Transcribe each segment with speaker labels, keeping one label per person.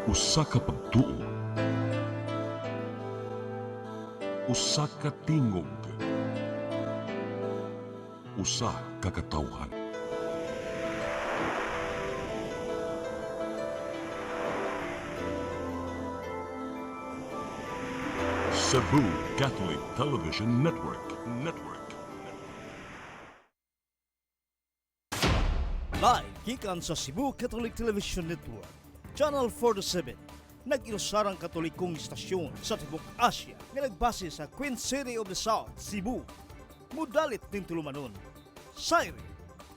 Speaker 1: Usa ka pagtuo, usa ka tingog, usa ka katawhan. Cebu Catholic Television Network.
Speaker 2: Live gikan sa Cebu Catholic Television Network, Channel 47, nag-iusarang katolikong istasyon sa Tibok Asia nga nagbase sa Queen City of the South, Cebu. Mudalit ning tulumanon, Sairi,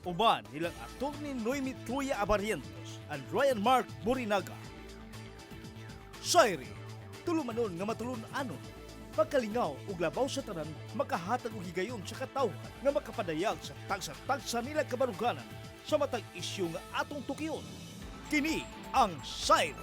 Speaker 2: uban nilang Atty. Noemi Truya Abarientos and Ryan Mark Borinaga. Sairi, tulumanon nga matulun-anon, pagkalingaw ug labaw sa tanan, makahatag og higayon sa katawhan nga makapadayag sa tagsa-tagsa nila kabaruganan sa matag isyu nga atong tukiyon. Kini ang Sairi.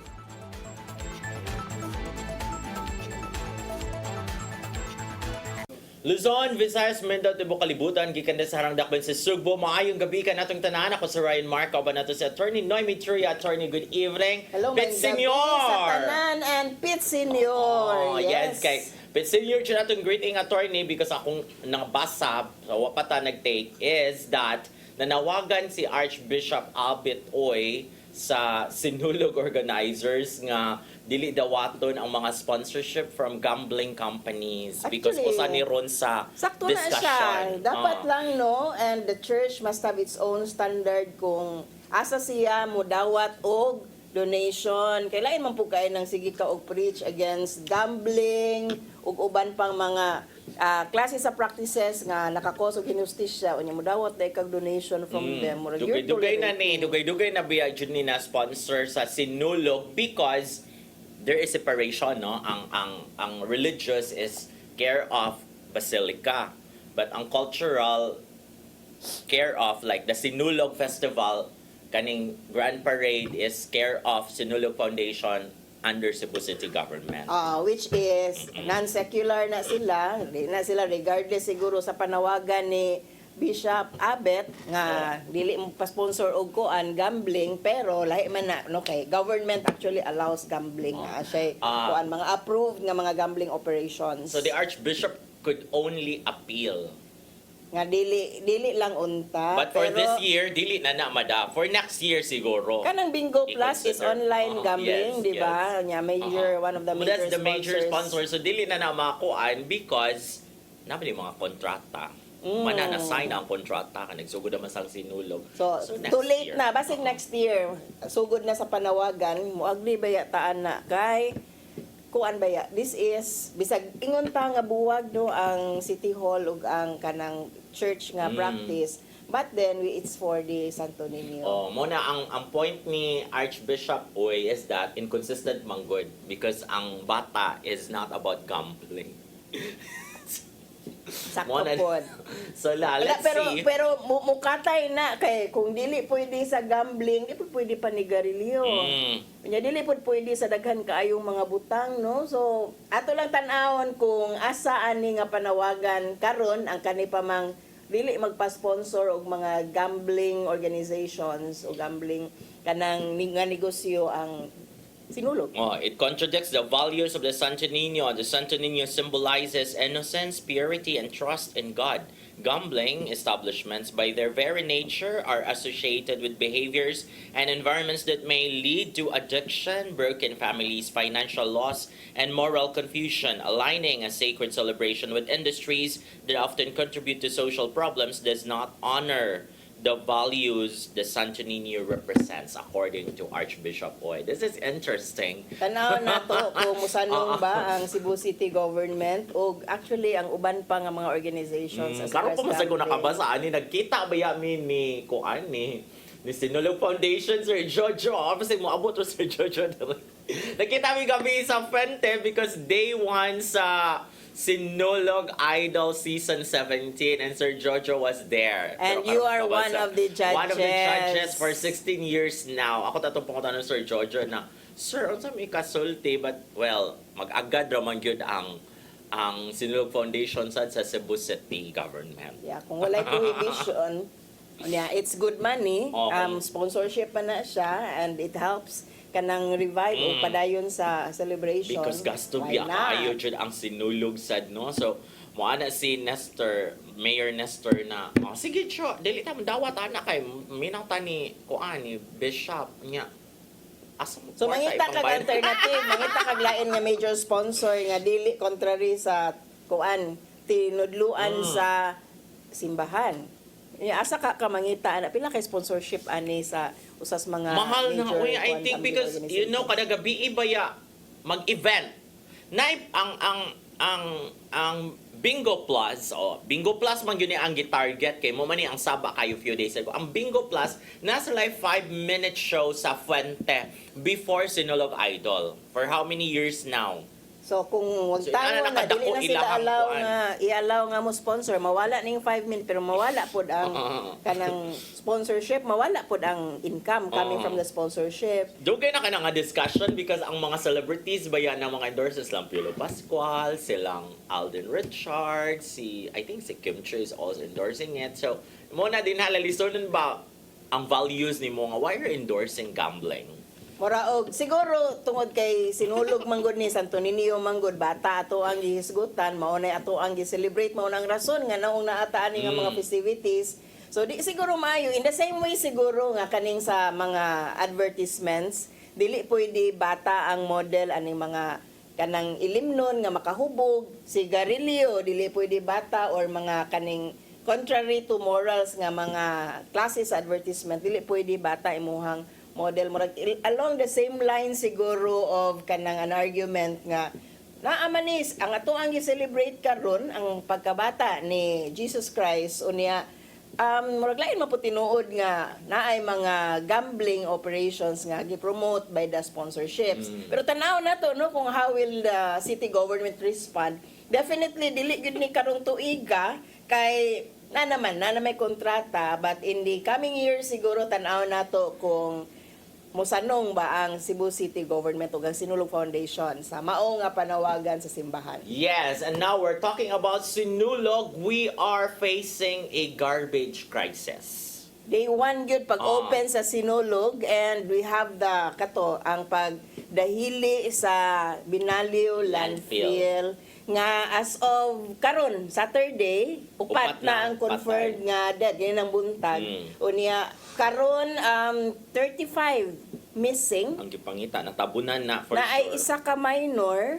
Speaker 3: Luzon, Visayas, Mindanao, Tibok Kalibutan, gikan sa harang dakben sa Sugbo. Maayong gabi ka natong tanan. Ako si Ryan Mark, kauban nato si Atty. Noemi Truya. Attorney, good evening.
Speaker 4: Hello,
Speaker 3: Pit
Speaker 4: gabi
Speaker 3: Senior!
Speaker 4: sa tanan and Pit Senior.
Speaker 3: Oh, yes, kay Pit Senior, siya natong greeting attorney because akong nabasa, sa wapata nag-take, is that nanawagan si Archbishop Albert Oy sa sinulog organizers nga dili dawaton ang mga sponsorship from gambling companies because
Speaker 4: Actually,
Speaker 3: usa ni ron sa
Speaker 4: sakto na
Speaker 3: discussion.
Speaker 4: siya. Dapat
Speaker 3: Ah.
Speaker 4: lang, no? And the church must have its own standard kung asa siya mo dawat og donation. Kailangan man po kayo ng sige ka og preach against gambling ug uban pang mga klase sa practices nga nakakos og inustisya unya mo dawat dai kag donation from them. Murag you're
Speaker 3: Dugay-dugay na ni,
Speaker 4: tolerating.
Speaker 3: dugay-dugay na biya jud ni na sponsor sa sinulog because there is separation, no? Ang religious is care of basilica, but ang cultural care of like the Sinulog Festival, kaning Grand Parade is care of Sinulog Foundation under Cebu City Government.
Speaker 4: Which is non-secular na sila, di na sila regardless siguro sa panawagan ni Bishop Abet nga dili mo pa-sponsor og kuan gambling, pero lahi man na no, kay government actually allows gambling nga siya kuan mga approved nga mga gambling operations.
Speaker 3: So the Archbishop could only appeal.
Speaker 4: Nga dili lang unta,
Speaker 3: But for
Speaker 4: pero
Speaker 3: this year, dili na mada. For next year siguro.
Speaker 4: kanang Bingo Plus is
Speaker 3: i-consider.
Speaker 4: online gambling,
Speaker 3: Yes,
Speaker 4: di ba?
Speaker 3: yes.
Speaker 4: Nya major one of the
Speaker 3: But
Speaker 4: major
Speaker 3: that's the major sponsor.
Speaker 4: sponsors.
Speaker 3: So dili na makuan because naman yung mga kontrata. Manana-sign ang kontrata ka nagsugod naman sang sinulog.
Speaker 4: So,
Speaker 3: next
Speaker 4: too late
Speaker 3: year.
Speaker 4: na. Basig next year, sugod na sa panawagan, muagli baya taan na. Kay, kuan baya, this is, bisag ingon ta nga buwag no, ang City Hall ug ang kanang church nga practice. But then, it's for the Santo Niño.
Speaker 3: Oh, muna ang point ni Archbishop Uy is that inconsistent man good because ang bata is not about gambling.
Speaker 4: Sakto
Speaker 3: Muna-
Speaker 4: pod.
Speaker 3: So
Speaker 4: Wala,
Speaker 3: let's see.
Speaker 4: pero mukatay na kay kung dili pwede sa gambling, di po pwede panigarilyo. Kanya dili po pwede sa daghan kaayong mga butang, no? So, ato lang tan-awon kung asa ani nga panawagan karon ang kani pa mang dili magpa-sponsor og mga gambling organizations o gambling kanang nga negosyo ang sinulog.
Speaker 3: Oh, it contradicts the values of the Santo Niño. The Santo Niño symbolizes innocence, purity, and trust in God. Gambling establishments, by their very nature, are associated with behaviors and environments that may lead to addiction, broken families, financial loss, and moral confusion. Aligning a sacred celebration with industries that often contribute to social problems does not honor the values the Santo Niño represents, according to Archbishop Oy. This is interesting.
Speaker 4: Tanaw nato kung musanong ba ang Cebu City Government o actually ang uban pa nga mga organizations as
Speaker 3: Karon pa
Speaker 4: far as
Speaker 3: masag ko
Speaker 4: gambling.
Speaker 3: nakabasa ani nagkita ba yami ni kuan ni Sinulog Foundation, Sir Jojo. Kasi mo abot ro Sir Jojo. Nakita mi gabi sa Fuente because day 1 sa Sinulog Idol Season 17 and Sir Jojo was there.
Speaker 4: And
Speaker 3: Pero
Speaker 4: you
Speaker 3: karon
Speaker 4: are
Speaker 3: pa ba
Speaker 4: one
Speaker 3: sa-
Speaker 4: of the judges.
Speaker 3: One of the judges for 16 years now. Ako tatong pangutan ng Sir Jojo na, Sir, unsa may kasulti? But, well, mag-agad raman yun ang Sinulog Foundation sa Cebu City Government.
Speaker 4: Yeah, kung walay prohibition, yeah, it's good money.
Speaker 3: Oo.
Speaker 4: Sponsorship pa na siya and it helps kanang revive o padayon sa celebration.
Speaker 3: Because gasto
Speaker 4: why
Speaker 3: biya
Speaker 4: not?
Speaker 3: kaayo jud ang sinulog sad no. So mo ana si Nestor, Mayor Nestor na sige cho, dili ta dawat ana kay minaw ta ni kuan ni Bishop nya. Asa mo
Speaker 4: So
Speaker 3: kwarta
Speaker 4: mangita kag
Speaker 3: ipambayad?
Speaker 4: alternative, mangita kag lain nga major sponsor nga dili contrary sa kuan tinudluan sa simbahan. Asa ka mangita ana pila kay sponsorship ani sa usas mga
Speaker 3: Mahal na
Speaker 4: major
Speaker 3: uy, I
Speaker 4: kuan
Speaker 3: think
Speaker 4: family
Speaker 3: because you know
Speaker 4: organization.
Speaker 3: kada gabi ibaya mag-event. Na ang Bingo Plus, Bingo Plus man yun ang gi-target kay mo man ni ang saba kayo few days ago. Ang Bingo Plus nasa live 5-minute show sa Fuente before Sinulog Idol. For how many years now?
Speaker 4: So kung
Speaker 3: So,
Speaker 4: wagtangon na
Speaker 3: nakadako
Speaker 4: dili na sila
Speaker 3: ilahang
Speaker 4: allow
Speaker 3: kuan.
Speaker 4: nga i-allow nga mo sponsor, mawala ning 5 minutes pero mawala pod ang kanang sponsorship, mawala pod ang income coming from the sponsorship.
Speaker 3: Dugay na ka na nga discussion because ang mga celebrities ba yan ng mga endorses lang Piolo Pascual, silang Alden Richards, I think si Kim Chiu is also endorsing it. So, mo na din halalisonon ba ang values ni mo nga why you're endorsing gambling?
Speaker 4: Moraog siguro tungod kay sinulog manggod ni Santo Niño manggod bata ato ang gihisgutan mao na ato ang gi-celebrate mao nang rason nga naong naataan nga mga festivities. So di siguro maayo in the same way siguro nga kaning sa mga advertisements dili pwede bata ang model aning mga kanang ilimnon nga makahubog, sigarilyo dili pwede bata or mga kaning contrary to morals nga mga classes sa advertisement dili pwede bata imuhang model murag along the same line siguro of kanang an argument nga naamanis ang ato ang gi-celebrate karon ang pagkabata ni Jesus Christ unya murag lain maputinuod nga naay mga gambling operations nga gi-promote by the sponsorships pero tanaw nato no kung how will the city government respond. Definitely dili gid ni karong tuiga kay na may kontrata but in the coming years siguro tanaw nato kung musanong ba ang Cebu City Government ug ang Sinulog Foundation sa mao nga panawagan sa simbahan.
Speaker 3: Yes, and now we're talking about Sinulog. We are facing a garbage crisis.
Speaker 4: Day 1 gyud pag-open sa Sinulog and we have the ang pagdahili sa Binalio landfill nga as of karon Saturday upat na ang confirmed nga dead yan ang buntag unya karon 35 missing
Speaker 3: Ang gipangita natabunan na for
Speaker 4: na ay
Speaker 3: sure.
Speaker 4: isa ka minor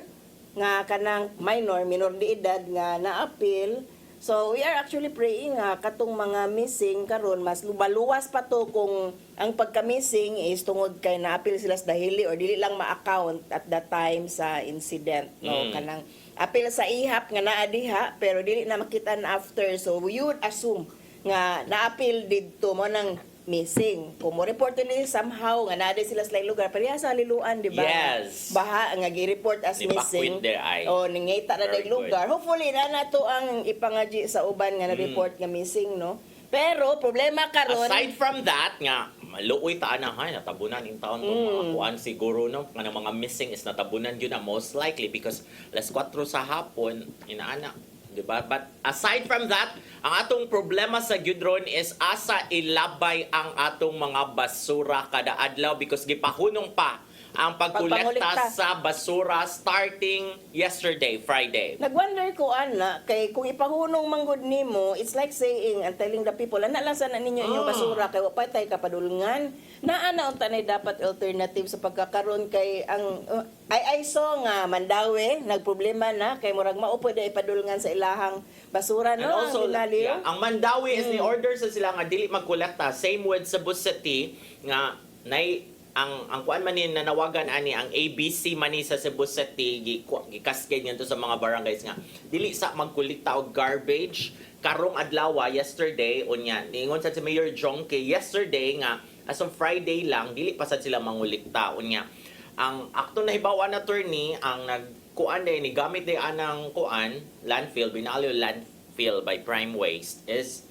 Speaker 4: nga kanang minor de edad nga na-appeal. So we are actually praying nga katong mga missing karon mas lubaluwas pa to kung ang pagka-missing is tungod kay na-appeal sila sa dahili or dili lang ma-account at that time sa incident no kanang appeal sa ihap nga naa diha pero dili na makitaan after so we would assume nga na-appeal didto mo nang missing. Kung mo report nila somehow nga naa sila sa laing lugar pareha sa liluan di ba?
Speaker 3: Yes.
Speaker 4: Baha nga gi-report as
Speaker 3: Di
Speaker 4: missing.
Speaker 3: bakwit there ay.
Speaker 4: O ningita na
Speaker 3: Very
Speaker 4: laing lugar. Hopefully na nato ang ipangaji sa uban nga na-report nga missing no. Pero problema karon
Speaker 3: Aside from that nga maluoy ta ana hay natabunan in taon tong mga kuan siguro no nga mga missing is natabunan yun na most likely because alas 4 sa hapon inaana di ba? But aside from that, ang atong problema sa Gudron is asa ilabay ang atong mga basura kada adlaw because gipahunong pa ang pagkolekta
Speaker 4: Pagpangolekta.
Speaker 3: sa basura starting yesterday, Friday.
Speaker 4: Nagwonder ko ana kay kung ipahunong manggod nimo, it's like saying and telling the people, ana lang sana ninyo inyong basura kay wa patay kapadulngan. Naa na unta nay dapat alternative sa pagkakaron kay ang I saw nga Mandawi nagproblema na kay murag mao pwede ipadulngan sa ilahang basura no.
Speaker 3: And also,
Speaker 4: ang Binalio.
Speaker 3: ang Mandawi is ni order sa sila nga dili magkolekta. Same with Cebu City nga nay ang kuan man ni nanawagan ani ang ABC man ni sa Cebu City gikascade ngadto sa mga barangays nga dili sa magkolekta og garbage karong adlaw yesterday unya ningon sa si Mayor Jonke yesterday nga as of Friday lang dili pa sad sila mangulikta unya ang aktong nahibawan attorney ang nagkuan day ni gamit day anang kuan landfill Binalio landfill by Prime Waste is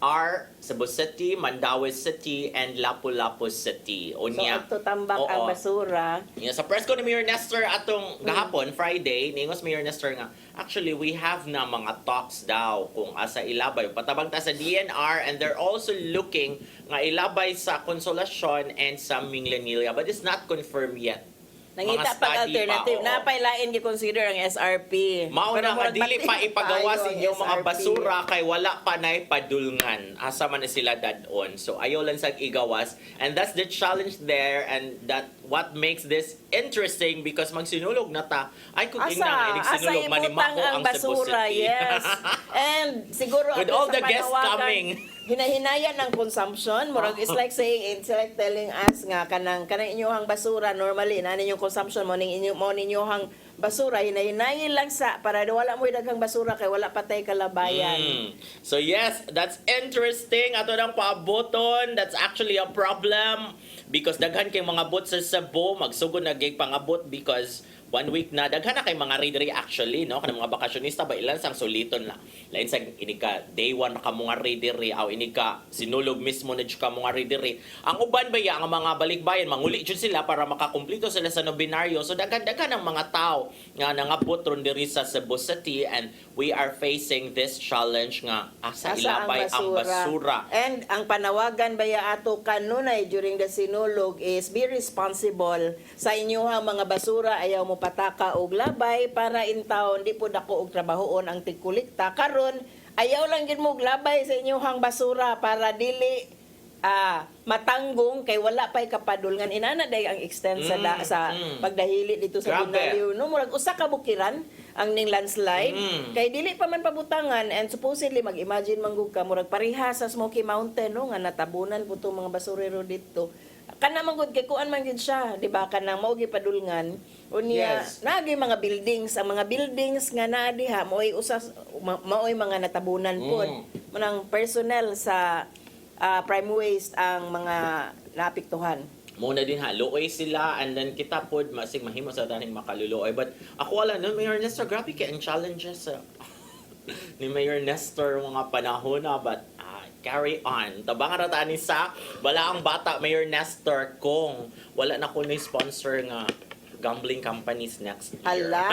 Speaker 3: are Cebu City, Mandaue City, and Lapu-Lapu City.
Speaker 4: So,
Speaker 3: Unya.
Speaker 4: ato tambak ang
Speaker 3: Oo.
Speaker 4: basura.
Speaker 3: Yeah, sa press ko ni Mayor Nestor atong gahapon, Friday, ningos Mayor Nestor nga, actually, we have na mga talks daw kung asa ilabay. Patabang ta sa DNR and they're also looking nga ilabay sa Consolacion and sa Minglanilla. But it's not confirmed yet.
Speaker 4: Nangita
Speaker 3: Mga
Speaker 4: pag
Speaker 3: study
Speaker 4: alternative.
Speaker 3: pa, oo.
Speaker 4: Napailain gi-consider ang SRP.
Speaker 3: Mauna nga
Speaker 4: murag
Speaker 3: dili pa
Speaker 4: batik
Speaker 3: ipagawa
Speaker 4: paayo
Speaker 3: sa
Speaker 4: ang
Speaker 3: inyong mga
Speaker 4: SRP.
Speaker 3: basura kay wala pa nay padulngan. Asa man na sila dadon. So ayaw lang sa igawas, and that's the challenge there, and that what makes this interesting because magsinulog na ta. Ay kung tingnan nga inig
Speaker 4: asa
Speaker 3: sinulog
Speaker 4: ibutang
Speaker 3: manimako
Speaker 4: ang
Speaker 3: ang Cebu
Speaker 4: basura,
Speaker 3: City.
Speaker 4: yes. And siguro
Speaker 3: With
Speaker 4: ato
Speaker 3: all
Speaker 4: sa
Speaker 3: the guests
Speaker 4: panawagan,
Speaker 3: coming.
Speaker 4: Hinahinayan ng consumption. Murag it's like saying, it's like telling us nga kanang inyong basura normally na ninyong consumption mo ninyohang basura hinahinayan lang sa para wala mo daghang basura kay wala patay kalabayan.
Speaker 3: So yes, that's interesting. Ato nang paaboton. That's actually a problem because daghan kay mga bot sa Cebu magsugod na gig pangabot because 1 week na daghan na kay mga ready actually no kanang mga bakasyonista ba ilan sang suliton la lain sa inika day 1 ka mga ready aw inika sinulog mismo na jud ka mga ready ang uban ba ya ang mga balikbayan manguli jud sila para makakumpleto sila sa nobinaryo so daghan ang mga tao nga nangabot ron diri sa Cebu City and we are facing this challenge nga asa ilabay ang basura.
Speaker 4: And ang panawagan baya ato kanunay during the sinulog is be responsible sa inyong mga basura ayaw mo pataka og labay para in town di po dako og trabahoon ang tigkulikta karon ayaw lang gid mo og labay sa inyong basura para dili matanggong kay wala pay kapadulngan inana day ang extent sa pagdahili dito sa
Speaker 3: Grabe.
Speaker 4: Binaliw no murag usa ka bukiran ang ning landslide kay dili pa man pabutangan and supposedly mag-imagine manggug ka murag pareha sa Smoky Mountain no nga natabunan po tong mga basurero dito kana man gud kay kuan man gid siya di ba kanang mao gi padulngan unya
Speaker 3: Yes.
Speaker 4: naagi mga buildings ang mga buildings nga naa diha maoy maoy mga natabunan pod manang personnel sa prime waste ang mga naapektuhan.
Speaker 3: Muna din ha, luoy sila and then kita pod masig mahimo sa taning makaluluoy. But ako wala no, Mayor Nestor, grabe kay ang challenges ni Mayor Nestor mga panahon na but carry on. Tabangan ra ta ni sa wala ang bata Mayor Nestor kung wala na ko ni sponsor nga gambling companies next year.
Speaker 4: Hala,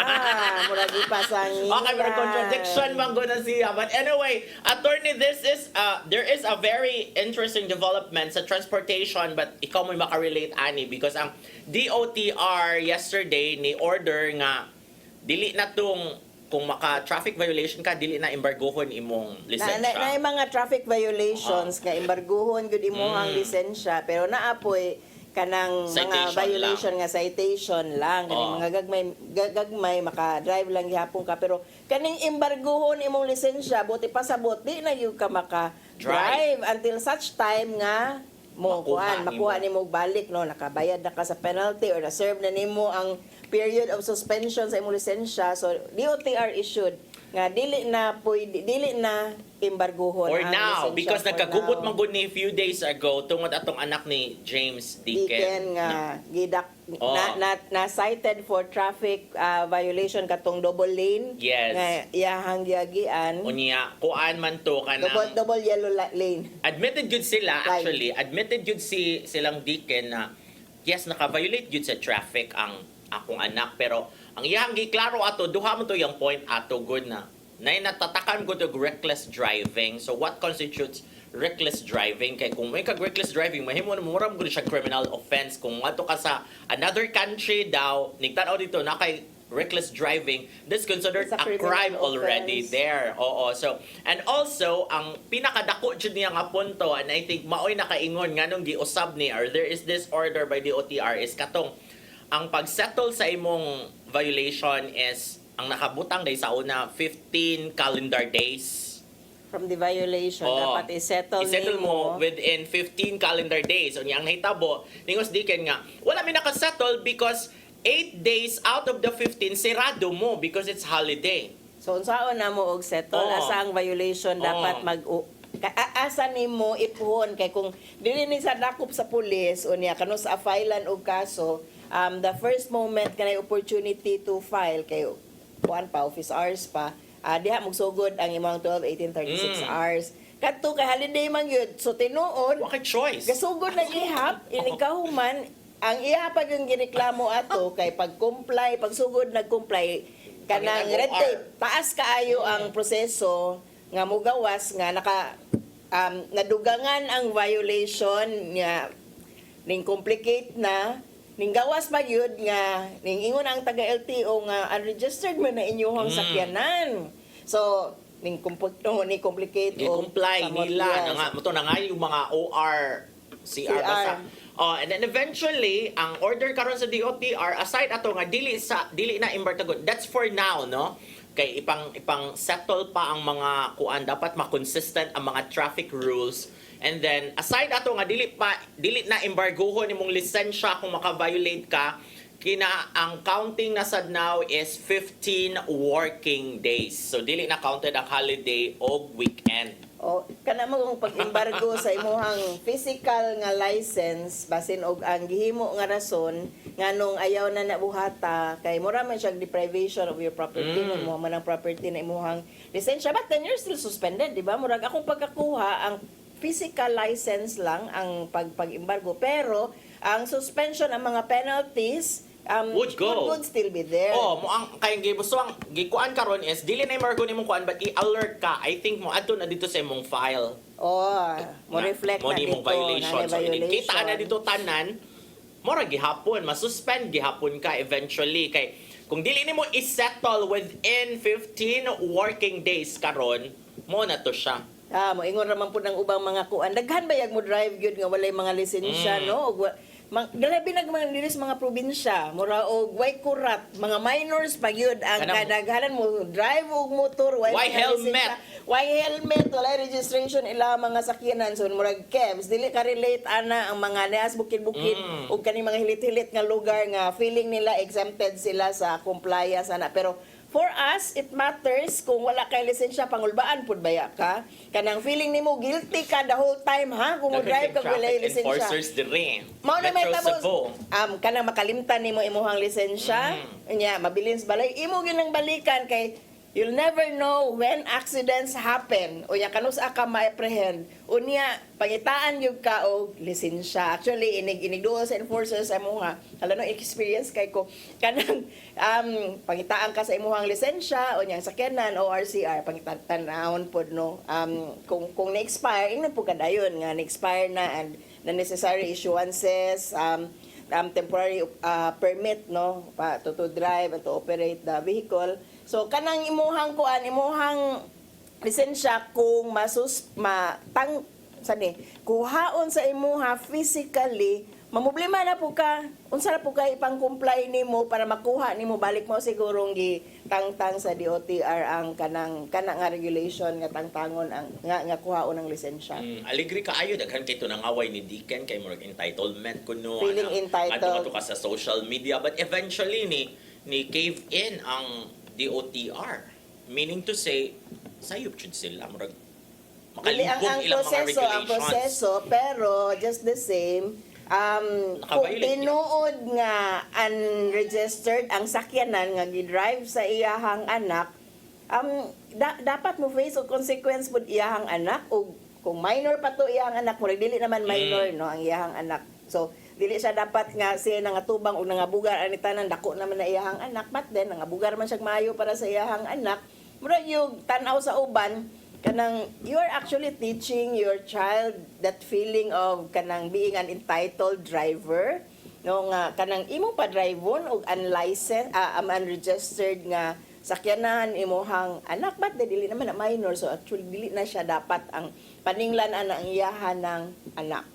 Speaker 4: murag ipasangin.
Speaker 3: Okay, pero contradiction man na siya. But anyway, attorney, there is a very interesting development sa transportation but ikaw mo makarelate ani because ang DOTR yesterday ni order nga dili na tong kung maka-traffic violation ka, dili na embargohon imong lisensya.
Speaker 4: Na mga traffic violations nga embargohon gud imong lisensya pero naapoy kanang mga
Speaker 3: Citation
Speaker 4: violation nga citation lang kaning mga gagmay maka-drive lang gihapon ka pero kaning embargohon imong lisensya buti pa sabot di na gyud ka maka-drive until such time nga makuha nimo balik no nakabayad na ka sa penalty or na-serve na nimo ang period of suspension sa imong lisensya so DOTR issued nga dili na embargohon
Speaker 3: For
Speaker 4: ang
Speaker 3: now,
Speaker 4: lisensya
Speaker 3: because
Speaker 4: for
Speaker 3: nagkagubot
Speaker 4: now.
Speaker 3: man gud ni few days ago tungod atong anak ni James Deacon.
Speaker 4: Nga gidak
Speaker 3: Oh.
Speaker 4: na cited for traffic violation katong double lane
Speaker 3: Yes.
Speaker 4: nga iyahang giagian
Speaker 3: Unya, kuan man to kanang
Speaker 4: double yellow lane
Speaker 3: admitted good sila
Speaker 4: Right.
Speaker 3: actually admitted good silang Deacon na yes naka-violate good sa traffic ang akong anak pero ang iyang giklaro ato duha man to yung point ato good na natatakan ko og reckless driving so what constitutes reckless driving kay kung may reckless driving mahimo na muram gud siya criminal offense kung ato ka sa another country daw nigtan-aw dito na kay reckless driving, that's considered
Speaker 4: It's a
Speaker 3: a
Speaker 4: criminal
Speaker 3: crime already
Speaker 4: offense.
Speaker 3: there. Oo. So, and also, ang pinakadako dyan niya nga punto, and I think maoy nakaingon nga nung giusab ni, or there is this order by the OTR, is katong, ang pag-settle sa imong violation is, ang nakabutang day sa una, 15 calendar days.
Speaker 4: from the violation
Speaker 3: Oo.
Speaker 4: dapat isettle
Speaker 3: mo
Speaker 4: nimo
Speaker 3: within 15 calendar days. O ang nahitabo, ningos Deacon nga, wala mi nakasettle because 8 days out of the 15, sirado mo because it's holiday.
Speaker 4: so unsaon na mo og settle
Speaker 3: Oo.
Speaker 4: asa ang violation dapat asa nimo ipuhon kay kung dili ni sa dakop sa pulis unya kano sa filean og kaso the first moment kanay opportunity to file kay kuan pa office hours pa diha magsugod ang imong 12 18 36 hours kadto kay holiday man gyud. So tinuod,
Speaker 3: Wa kay choice.
Speaker 4: gasugod na ihap, inikahuman, ang ihapag yung gireklamo ato kay pag-comply, pagsugod nag-comply, kanang
Speaker 3: Ang
Speaker 4: red
Speaker 3: OR.
Speaker 4: tape, taas kaayo ang proseso nga mugawas nga nadugangan ang violation nga ning complicate na ning gawas pa gyud nga ning ingon ang taga LTO nga unregistered man na inyong sakyanan. So ning complicate o
Speaker 3: I-comply
Speaker 4: samot,
Speaker 3: nila
Speaker 4: yes.
Speaker 3: na nga mo na nga yung mga OR CR basta. And then eventually ang order karon sa DOTR aside ato nga dili na imbartagon. That's for now, no? Kay ipang settle pa ang mga kuan, dapat ma-consistent ang mga traffic rules. And then aside ato nga dili na embargohon imong lisensya kung maka-violate ka, kina ang counting na sad now is 15 working days. So dili na counted ang holiday o weekend.
Speaker 4: O kana mo kung pag-embargo sa imuhang physical nga license basin og ang gihimo nga rason nganong ayaw na nabuhata kay mura man siya deprivation of your property mo man ang property na imuhang lisensya, but then you're still suspended, di ba? Murag akong pagkakuha ang physical license lang ang pag-embargo, pero ang suspension, ang mga penalties
Speaker 3: Would go.
Speaker 4: would still be there.
Speaker 3: Oh, mo ang kayang gibusto ang gikuan karon is dili na embargo nimong kuan but i-alert ka. I think mo adto na dito sa imong file.
Speaker 4: Mo reflect
Speaker 3: mo
Speaker 4: na
Speaker 3: nimong
Speaker 4: dito
Speaker 3: violation.
Speaker 4: na
Speaker 3: So
Speaker 4: violation.
Speaker 3: kita na dito tanan, mora gihapon, masuspend gihapon ka eventually kay kung dili nimo i-settle within 15 working days karon, mo na to siya.
Speaker 4: Moingon raman po ng ubang mga kuan. Daghan ba yag mo drive gyud nga walay mga lisensya, no? Grabe nagman diri sa mga probinsya, mura og way kurat, mga minors pa gyud ang
Speaker 3: Kanang-
Speaker 4: kadaghanan mo drive og motor,
Speaker 3: Why
Speaker 4: mga
Speaker 3: helmet?
Speaker 4: lisensya. Why helmet? Wala registration ila mga sakyanan. So murag cabs, dili ka relate ana ang mga neas bukid-bukid ug kani mga hilit-hilit nga lugar nga feeling nila exempted sila sa compliance ana. Pero for us, it matters kung wala kay lisensya, pangulbaan pud baya ka. Kanang feeling nimo guilty ka the whole time ha kung mo drive kag wala lisensya.
Speaker 3: Enforcers dire.
Speaker 4: Mao na may
Speaker 3: Metro
Speaker 4: tabos.
Speaker 3: Cebu.
Speaker 4: Kanang makalimtan nimo imuhang lisensya, nya mabilin sa balay, imo ginang balikan kay you'll never know when accidents happen. O yan, kanus ka ma-apprehend. Unya, pangitaan yung ka o lisensya. Actually, inigduol sa enforcers sa imuha. Hala no, experience kay ko. Kanang, pangitaan ka sa imuhang lisensya, o yan, sakyanan, o RCR, pangitanahon po, no. Kung na-expire, ingnan po kadayon nga, na-expire na, and the necessary issuances, temporary permit, no, to drive and to operate the vehicle. So kanang imuhang lisensya kung kuhaon sa imuha physically, mamoblema na po ka, unsa na po ka ipang-comply nimo para makuha nimo balik mo sigurong gitangtang sa DOTR ang kanang nga regulation nga tangtangon ang nga kuhaon ang lisensya.
Speaker 3: Aligri ka ayo daghan kay tunangaway ni Deacon kay murag entitlement kuno.
Speaker 4: Feeling entitled.
Speaker 3: Adto ka sa social media but eventually ni cave in ang DOTR. Meaning to say, sayop jud sila murag
Speaker 4: Dili ang
Speaker 3: makalibog ilang mga regulations.
Speaker 4: ang proseso, pero just the same, kung
Speaker 3: Nakaviolate
Speaker 4: tinuod nga unregistered ang sakyanan nga gidrive sa iyahang anak, dapat mo face o consequence pud iyahang anak, o kung minor pa to iyahang anak, murag dili naman minor no ang iyahang anak. So dili siya dapat nga siya nangatubang o nangabugar ani tanan dako naman na iyahang anak, but then nangabugar man siya maayo para sa iyahang anak. Murag yung tanaw sa uban kanang you are actually teaching your child that feeling of kanang being an entitled driver, no, nga kanang imong pa-drivon og unlicensed unregistered nga sakyanan imuhang anak, but dili naman na minor, so actually dili na siya dapat ang paninglan ana ang iyahan ng anak.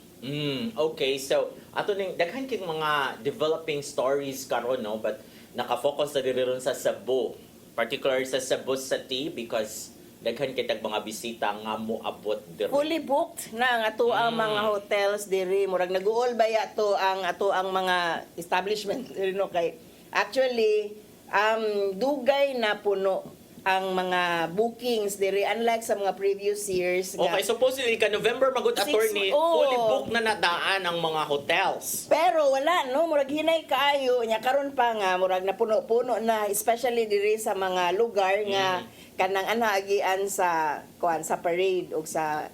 Speaker 3: Okay, so ato ning daghan kay mga developing stories karon, no, but naka-focus na diri ron sa Cebu, particularly sa Cebu City because daghan kay tag mga bisita nga moabot diri.
Speaker 4: Fully booked na ang ato ang mga hotels diri, murag nag-uol baya to ang ato ang mga establishment diri, no, kay actually dugay na puno ang mga bookings diri unlike sa mga previous years nga.
Speaker 3: Okay, supposedly ka November magud attorney, fully booked na nadaan ang mga hotels.
Speaker 4: Pero wala no, murag hinay kaayo nya karon pa nga murag napuno-puno na especially diri sa mga lugar nga kanang anaagian sa sa parade o sa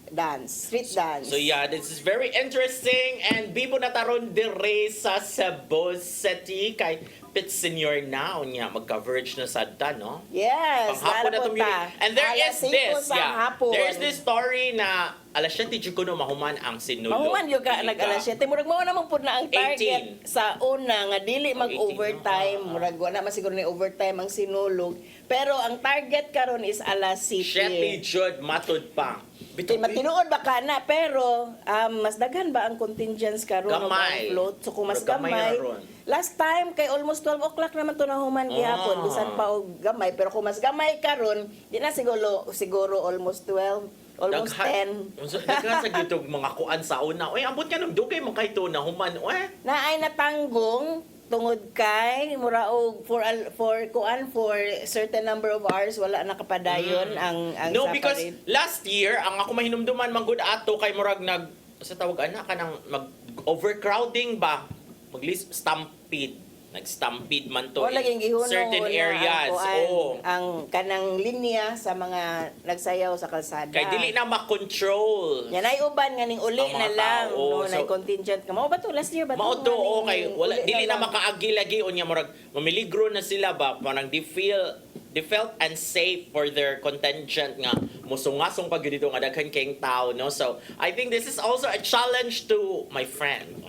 Speaker 4: street dance.
Speaker 3: So yeah, this is very interesting and bibo na taron dire sa Cebu City kay Pit Senior now niya mag-coverage na sa no?
Speaker 4: Yes,
Speaker 3: Panghapon na
Speaker 4: lalo
Speaker 3: tumili.
Speaker 4: ta.
Speaker 3: And there
Speaker 4: Alas
Speaker 3: is
Speaker 4: 5
Speaker 3: this,
Speaker 4: sa hapon.
Speaker 3: There's this story na alas 7 kuno mahuman ang sinulog.
Speaker 4: Mahuman yung ka nag-alas 7. Murag mo naman po na ang target
Speaker 3: 18.
Speaker 4: sa una nga dili
Speaker 3: 18,
Speaker 4: mag-overtime. Murag wala man siguro ni overtime ang sinulog. Pero ang target karon is alas 7.
Speaker 3: 7 jud matud pa.
Speaker 4: Matinuod ba ka na pero mas daghan ba ang contingents karon o
Speaker 3: Gamay.
Speaker 4: ang float? So kung mas
Speaker 3: Pero gamay
Speaker 4: gamay,
Speaker 3: na ron.
Speaker 4: last time kay almost 12 o'clock naman to nahuman gihapon bisan pa og gamay pero kung mas gamay karon di na siguro almost 12 almost 10.
Speaker 3: Daghan sa gitog mga kuan sa una. Oy, ambot ka nang dugay mo kay to na human. Oy.
Speaker 4: Na ay natanggong tungod kay mura og for certain number of hours wala nakapadayon ang
Speaker 3: No,
Speaker 4: sa
Speaker 3: because
Speaker 4: parade.
Speaker 3: last year, ang ako mahinumduman manggod ato kay murag sa tawag ana ka nang mag-overcrowding ba? Stampede. Nag-stampede man to
Speaker 4: O laging
Speaker 3: in
Speaker 4: gihunong
Speaker 3: certain
Speaker 4: una
Speaker 3: areas. Oo.
Speaker 4: ang kanang linya sa mga nagsayaw sa kalsada.
Speaker 3: Kay dili na ma-control.
Speaker 4: Yan ay uban nga ning uli
Speaker 3: Ang mga
Speaker 4: na lang
Speaker 3: tao.
Speaker 4: no, na
Speaker 3: So,
Speaker 4: contingent ka. Mao ba to last year ba to?
Speaker 3: Mao to
Speaker 4: Nga ning
Speaker 3: okay, wala
Speaker 4: uli
Speaker 3: dili na
Speaker 4: lang.
Speaker 3: makaagi lagi unya murag mamiligro na sila ba parang they felt unsafe for their contingent nga musungasong pag dito nga daghan kayong tao no. So I think this is also a challenge to my friend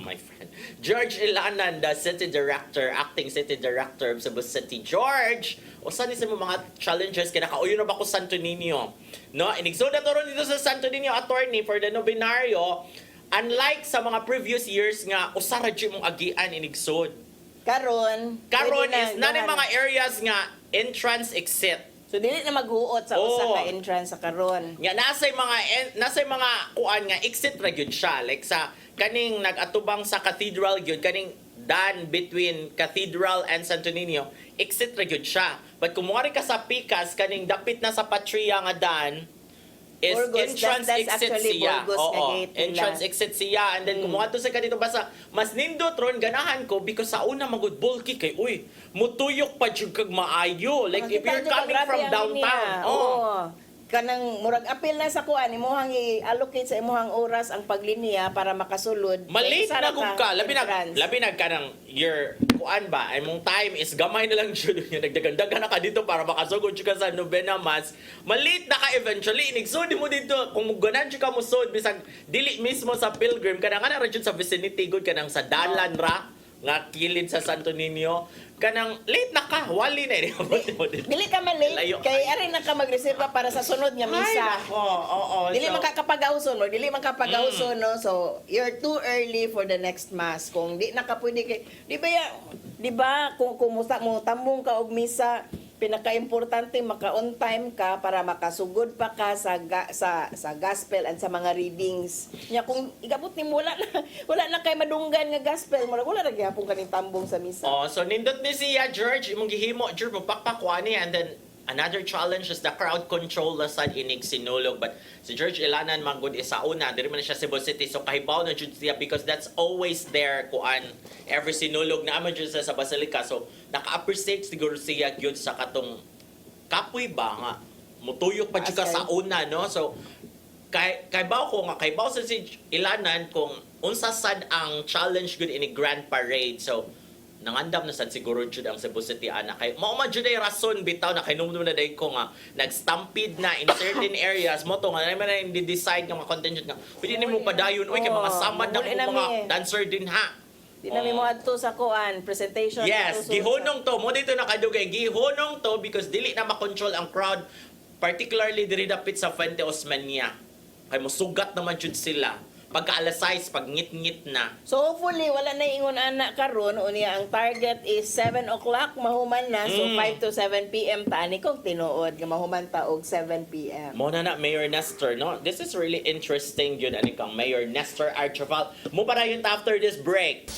Speaker 3: George Ilanan, the acting city director of Cebu City. George, usa ni sa mga challenges kaya nakauyo na ba ko Santo Niño no, inigsood na to ron dito sa Santo Niño attorney for the novenario. Unlike sa mga previous years nga usara jud mong agian inigsod.
Speaker 4: Karon
Speaker 3: Karon is na mga areas nga entrance exit.
Speaker 4: So dili na maghuot sa
Speaker 3: Oo.
Speaker 4: usa ka entrance sa karon.
Speaker 3: Nga nasay mga kuan nga exit ra gyud siya like sa kaning nag-atubang sa cathedral gyud kaning dan between cathedral and Santo Niño exit ra gyud siya. But kung moari ka sa Picas kaning dapit na sa Patria nga dan is
Speaker 4: Burgos,
Speaker 3: entrance
Speaker 4: that's
Speaker 3: exit
Speaker 4: actually
Speaker 3: siya.
Speaker 4: Burgos nga
Speaker 3: Oo,
Speaker 4: gate nila.
Speaker 3: entrance exit siya and then kung moadto sa kadito basta mas nindot ron ganahan ko because sa una magud bulky kay uy mutuyok pa jud kag maayo like if you're coming from downtown.
Speaker 4: Oh. Kanang murag apil na sa kuan imuhang i-allocate sa imuhang oras ang paglinya para makasulod.
Speaker 3: Malate
Speaker 4: Kay
Speaker 3: na gud ka,
Speaker 4: entrance.
Speaker 3: labi na ka ng your kuan ba, imong time is gamay na lang jud nya nagdagandagan na ka dito para makasugod jud ka sa novena mass. Malate na ka eventually inigsud mo dito kung ganan jud ka musod bisag dili mismo sa pilgrim kanang ana ra jud sa vicinity gud kanang sa dalan ra nga kilid sa Santo Niño kanang late na ka wali na
Speaker 4: Dili ka man late
Speaker 3: Layo.
Speaker 4: kay ari na ka magreserba para sa sunod nga misa.
Speaker 3: oo.
Speaker 4: Dili
Speaker 3: So,
Speaker 4: man ka kapagauson or dili man ka pagauson no. So you're too early for the next mass. Kung di na ka pwede kay di ba kung kumusta mo tambong ka og misa pinaka-importante maka-on time ka para makasugod pa ka sa gospel at sa mga readings. Nya kung igabot nimo wala na kay madunggan nga gospel, wala ra gyapon kaning tambong sa misa.
Speaker 3: oh, so nindot ni siya George imong gihimo George mapakpakuani and then another challenge is the crowd control sad inig sinulog but si George Ilanan manggod isa una diri man siya Cebu City so kahibaw na jud siya because that's always there kuan every sinulog na man jud sa Basilica so naka-appreciate siguro siya gyud sa katong kapoy ba nga mutuyok pa jud ka sa una no so kaybaw ko nga kaybaw sa si Ilanan kung unsa sad ang challenge gud ini Grand Parade so nangandam na sad siguro jud ang Cebu City ana kay mao man jud ay rason bitaw na kay nung na day ko nga nag-stampede na in certain areas mo to nga naman na decide nga mga contingent nga pwede nimo padayon oy kay mga samad na
Speaker 4: muli
Speaker 3: mga
Speaker 4: nami.
Speaker 3: dancer din ha.
Speaker 4: Di na mo adto sa kuan presentation.
Speaker 3: Yes, gihunong to mo dito nakadugay gihunong to because dili na makontrol ang crowd particularly diri dapit sa Fuente Osmeña kay mosugat naman jud sila pagka alas 6 pag ngit-ngit na.
Speaker 4: So hopefully wala na ingon ana karon unya ang target is 7 o'clock mahuman na so 5 to 7 PM taani kog tinuod nga mahuman ta og 7 PM.
Speaker 3: Mo na Mayor Nestor, no? This is really interesting yun, ani kang Mayor Nestor Archival. Mo para yun after this break.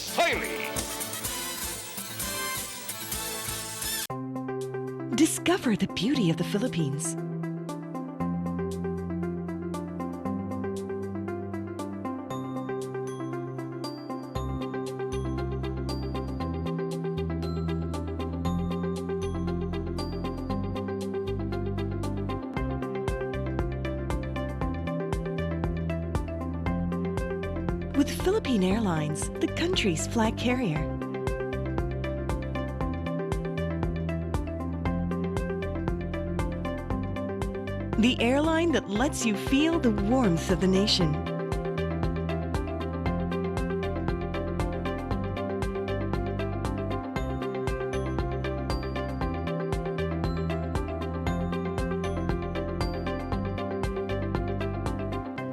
Speaker 5: Discover the beauty of the Philippines. With Philippine Airlines, the country's flag carrier. The airline that lets you feel the warmth of the nation.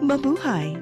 Speaker 5: Mabuhay!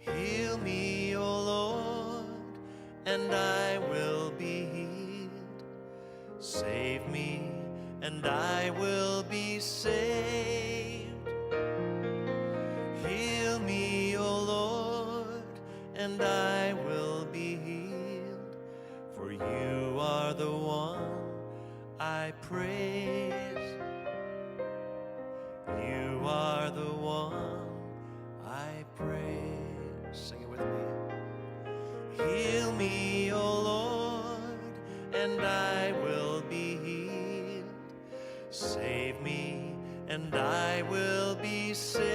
Speaker 6: Heal me, O Lord, and I will be healed. Save me, and I will be saved. Heal me, O Lord, and I will be healed. For you are the one I praise. You are the one I praise. Sing it with me. Heal me, O Lord, and I will be healed. Save me, and I will be saved.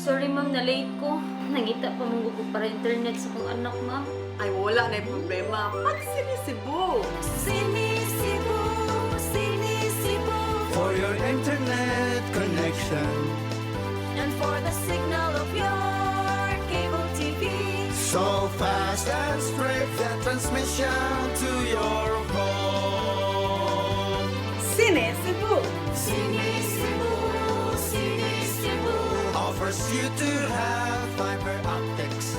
Speaker 7: Sorry ma'am, na-late ko. Nangita pa mong gugo para internet sa kong anak ma'am.
Speaker 8: Ay, wala na yung problema. Pag sinisibo.
Speaker 9: Sinisibo, sinisibo.
Speaker 10: For your internet connection.
Speaker 9: And for the signal of your cable TV.
Speaker 10: So fast and straight the transmission to your home.
Speaker 8: Sinisibo.
Speaker 9: Sinisibo, sinisibo.
Speaker 10: Offers you to have fiber optics.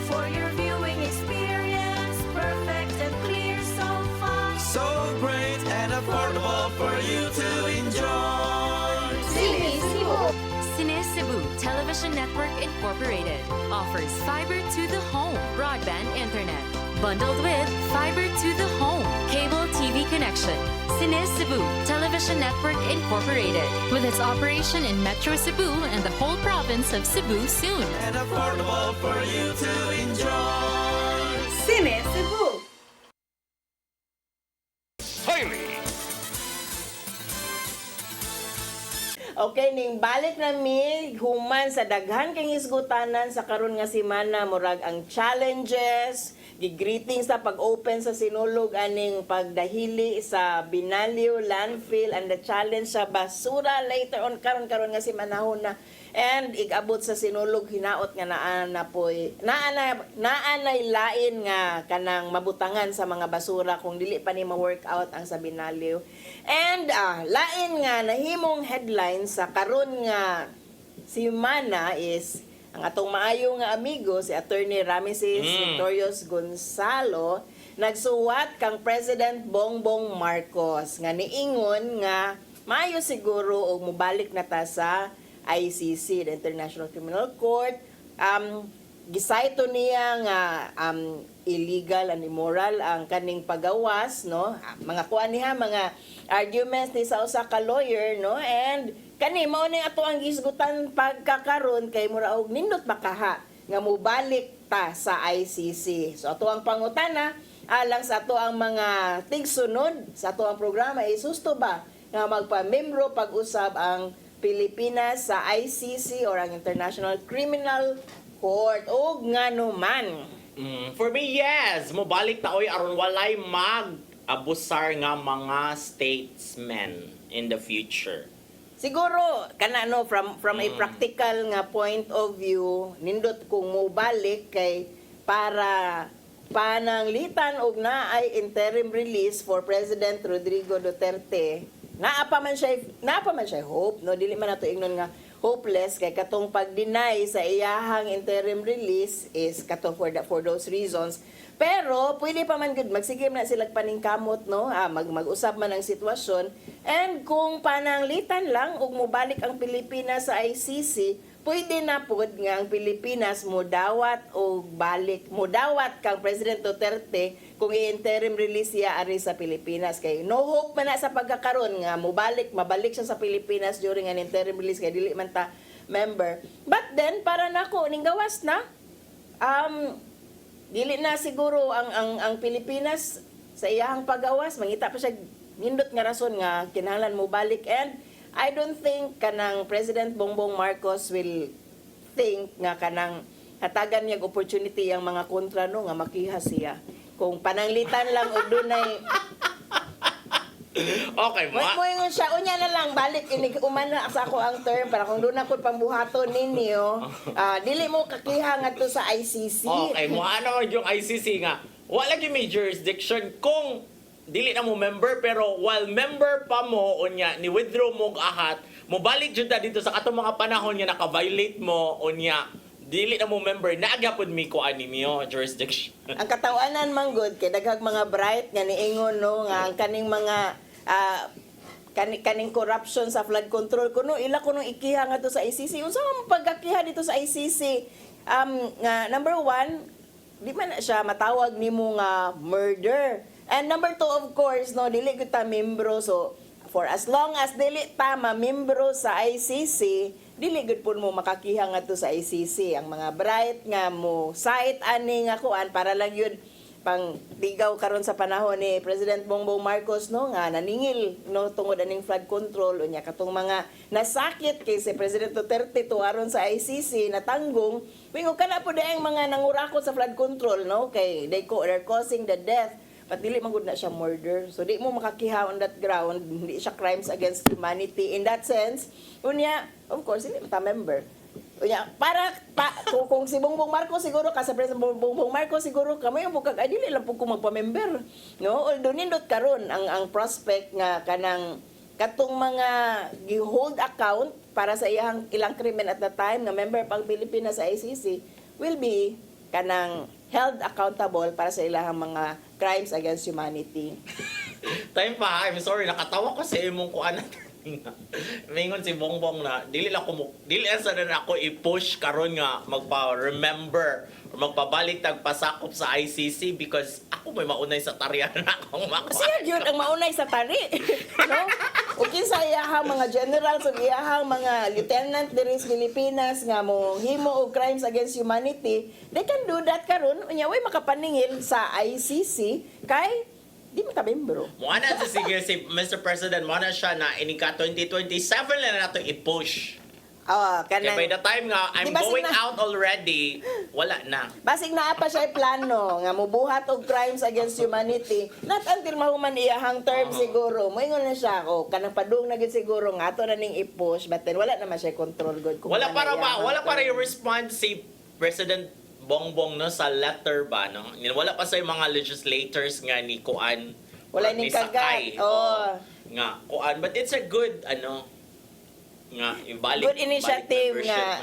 Speaker 9: For your viewing experience, perfect and clear so fast.
Speaker 10: So great and affordable for you to enjoy.
Speaker 9: Sinisibo.
Speaker 11: Cine Cebu Television Network Incorporated offers fiber to the home broadband internet. Bundled with fiber to the home cable TV connection. Cine Cebu Television Network Incorporated, with its operation in Metro Cebu and the whole province of Cebu soon.
Speaker 10: And affordable for you to enjoy.
Speaker 8: Sinisibo.
Speaker 4: Okay, ning balik na mi human sa daghan kang isgutanan sa karon nga semana murag ang challenges, gigreeting sa pag-open sa Sinulog aning pagdahili sa Binalyo landfill and the challenge sa basura later on karon nga semanahon na. And igabot sa Sinulog hinaot nga naanay lain nga kanang mabutangan sa mga basura kung dili pa ni ma-workout ang sa Binalyo. And lain nga nahimong headline sa karon nga semana is ang atong maayo nga amigo si Attorney Rameses Victorious Gonzalo nagsuwat kang President Bongbong Marcos nga niingon nga maayo siguro og mobalik na ta sa ICC, the International Criminal Court. Gisayto niya nga illegal and immoral ang kaning pagawas, no? Mga kuan niya, mga arguments ni sa usa ka lawyer, no? And kani mao ni ato ang gisgutan pagkakaron kay mura og nindot makaha nga mobalik ta sa ICC. So ato ang pangutana alang sa ato ang mga tigsunod sa ato ang programa is susto ba nga magpamembro pag-usab ang Pilipinas sa ICC or ang International Criminal Court o ngano man.
Speaker 3: For me, yes. Mobalik ta oy aron walay mag-abusar nga mga statesmen in the future.
Speaker 4: Siguro kana no from a practical nga point of view nindot kung mobalik kay para pananglitan og naay interim release for President Rodrigo Duterte. Naa pa man siya hope, no, dili man nato ingnon nga hopeless kay katong pag-deny sa iyahang interim release is katong for those reasons. Pero pwede pa man gud magsigim na sila paningkamot, no, mag-usab man ang sitwasyon, and kung pananglitan lang ug mobalik ang Pilipinas sa ICC, pwede na pod nga ang Pilipinas mudawat kang President Duterte kung i-interim release siya ari sa Pilipinas. Kay no hope man na sa pagkakaroon nga mabalik siya sa Pilipinas during an interim release kay dili man ta member. But then para nako ning gawas na dili na siguro ang Pilipinas sa iyahang pagawas, mangita pa siya nindot nga rason nga kinahanglan mo balik, and I don't think kanang President Bongbong Marcos will think nga kanang hatagan niya opportunity ang mga kontra no nga makiha siya. Kung pananglitan lang og dunay
Speaker 3: Okay,
Speaker 4: mo ingon siya unya na lang balik ini umana sa ako ang term para kung doon ako pambuhaton ninyo dili mo kakiha ngadto sa ICC.
Speaker 3: Okay, mo ano yung ICC nga. Wala gyud may jurisdiction kung dili na mo member, pero while member pa mo unya ni withdraw mo ahat, mo balik jud ta dito sa katong mga panahon nga naka-violate mo unya dili na mo member na agyapon mi ko ninyo jurisdiction.
Speaker 4: Ang katawanan man gud kay daghang mga bright nga niingon no nga ang kaning mga kaning corruption sa flood control kuno ila kuno ikiha nga to sa ICC. Unsa man pagkakiha dito sa ICC? Nga number 1, di man na siya matawag nimo nga murder. And number 2, of course, no, dili gyud ta membro, so for as long as dili ta ma-membro sa ICC, dili gyud pud mo makakiha ngadto sa ICC. Ang mga bright nga mo site ani nga kuan para lang yun pang tigaw karon sa panahon ni President Bongbong Marcos no nga naningil no tungod aning flood control unya katong mga nasakit kay si President Duterte tuaron sa ICC natanggong wingo kana pud ang mga nangurakot sa flood control no kay they're causing the death. But dili man gud na siya murder. So di mo makakiha on that ground, hindi siya crimes against humanity in that sense. Unya, of course, hindi ta member. Unya, kung si Bongbong Marcos siguro ka sa President Bongbong Marcos siguro kamo yung bukag ay dili lang pud ko magpa-member. No, although nindot karon ang prospect nga kanang katong mga gi-hold account para sa ilang krimen at the time nga member pang Pilipinas sa ICC will be kanang held accountable para sa ilang mga crimes against humanity.
Speaker 3: Time pa, I'm sorry, nakatawa ko sa imong kuan mingon si Bongbong na dili lang sa na ako i-push karon nga magpa-remember or magpabalik tagpasakop sa ICC because ako may maunay sa tarihan na akong makuha.
Speaker 4: Siya yun ang maunay sa tari. No? O kinsa iyahang mga generals o iyahang mga lieutenant diri sa Pilipinas nga mo himo og crimes against humanity, they can do that karon unya way makapaningil sa ICC kay di mo ta membro.
Speaker 3: Muana sa sige si Mr. President, muana siya na inika 2027 lang nato i-push.
Speaker 4: Kanang,
Speaker 3: kaya by the time nga I'm going out already, wala na.
Speaker 4: Basig naa pa siya plano nga mubuhat og crimes against humanity. Not until mahuman iyahang term siguro. Moingon na siya ko kanang padung na gid siguro nga ato na ning i-push but then wala naman siya control good.
Speaker 3: Wala para i-respond si President Bongbong no sa letter ba no. Wala pa sa mga legislators nga ni kuan.
Speaker 4: Wala ning kagat.
Speaker 3: Nga kuan, but it's a good nga ibalik
Speaker 4: good initiative nga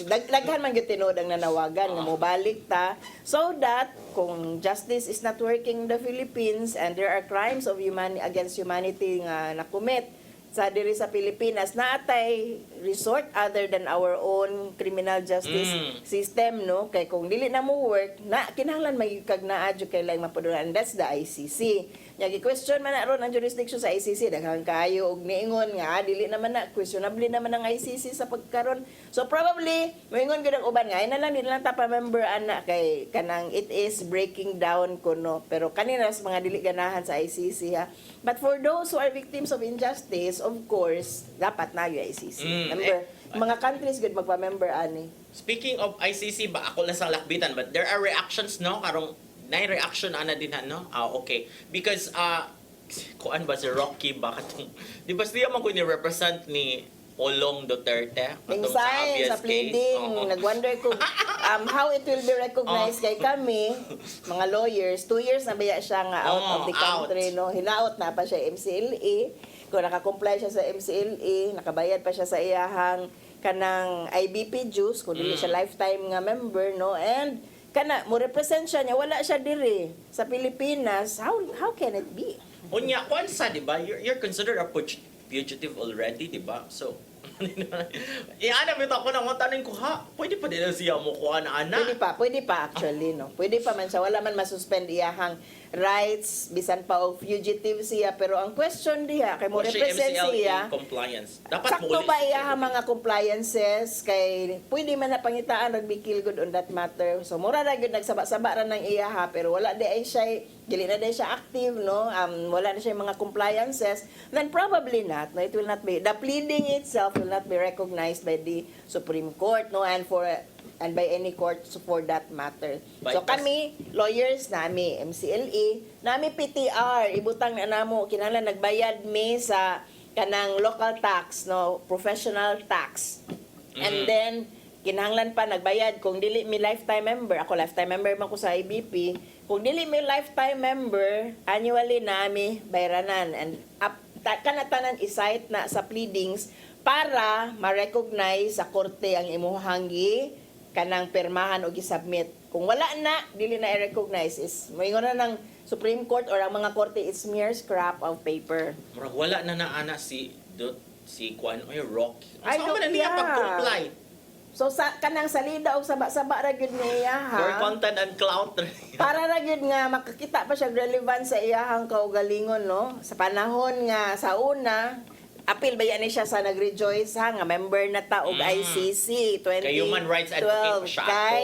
Speaker 4: daghan man gyud tinud ang nanawagan nga mobalik ta so that kung justice is not working in the Philippines and there are crimes of against humanity nga nakumit sa diri sa Pilipinas na atay resort other than our own criminal justice system, no? Kay kung dili na mo work, na kinahanglan magikag na adyo kay lang mapudulan. That's the ICC. Nya gi-question man na ron ang jurisdiction sa ICC, daghang kaayo og niingon nga dili naman na questionable naman ang ICC sa pagkaron. So probably moingon gyud ang uban nga na lang nila ta pa member ana kay kanang it is breaking down kuno. Pero kanina sa mga dili ganahan sa ICC ha. But for those who are victims of injustice, of course, dapat na yung ICC. Member, mga countries good magpa-member ani.
Speaker 3: Speaking of ICC ba, ako lang sa lakbitan, but there are reactions, no? Karong reaction ana din no? Okay. Because kuan ba si Rocky ba katong di ba siya man ko ni represent ni Olong Duterte katong sa
Speaker 4: Inside,
Speaker 3: habeas
Speaker 4: sa pleading,
Speaker 3: case. Oo.
Speaker 4: nag-wonder ko how it will be recognized kay kami, mga lawyers, 2 years na baya siya nga out of the country, no? Hilaot na pa siya MCLA. Kung nakakomply siya sa MCLA, nakabayad pa siya sa iyahang kanang IBP dues, kung dili siya lifetime nga member, no? And kana mo represent siya niya, wala siya diri sa Pilipinas. How can it be?
Speaker 3: Unya, kuan sa, di ba? You're considered a fugitive already, di ba? So, iana bitaw ko nang tanin ko ha. Pwede pa din siya mo kuan ana.
Speaker 4: Pwede pa actually, no. Pwede pa man siya, wala man masuspend iyahang rights bisan pa og fugitive siya, pero ang question diha kay mo
Speaker 3: Was she
Speaker 4: represent
Speaker 3: MCLA
Speaker 4: siya.
Speaker 3: compliance? Dapat
Speaker 4: Sakto
Speaker 3: mo
Speaker 4: ba iyahang mga compliances kay pwede man na pangitaan nagbikill good on that matter. So mura ra gyud nagsaba-saba ra ng iyaha pero wala di ay siya dili na di siya active, no. Wala na siya mga compliances. Then probably not, no, it will not be the pleading itself will not be recognized by the Supreme Court, no, and by any court for that matter. So kami, lawyers, nami MCLA, nami PTR, ibutang na namo, kinahanglan nagbayad mi sa kanang local tax, no, professional tax. And then, kinahanglan pa nagbayad, kung dili mi lifetime member, ako lifetime member man ko sa IBP, kung dili mi lifetime member, annually nami bayranan. And kanatanan isite na sa pleadings para ma-recognize sa korte ang imuhang kanang permahan o gisubmit. Kung wala na, dili na i-recognize is moingon na ng Supreme Court or ang mga korte is mere scrap of paper.
Speaker 3: Murag wala na naana si kuan oy Rocky.
Speaker 4: Ay,
Speaker 3: Saan man niya
Speaker 4: yeah.
Speaker 3: pag-comply?
Speaker 4: So sa kanang salida og saba-saba ra gyud niya
Speaker 3: For
Speaker 4: ha.
Speaker 3: content and clout.
Speaker 4: Para ra gyud nga makakita pa siya relevant sa iyahang kaugalingon, no. Sa panahon nga sa una apil ba yan siya sa nag-rejoice ha nga member na ta og ICC 2012
Speaker 3: Kay human rights advocate pa siya
Speaker 4: kay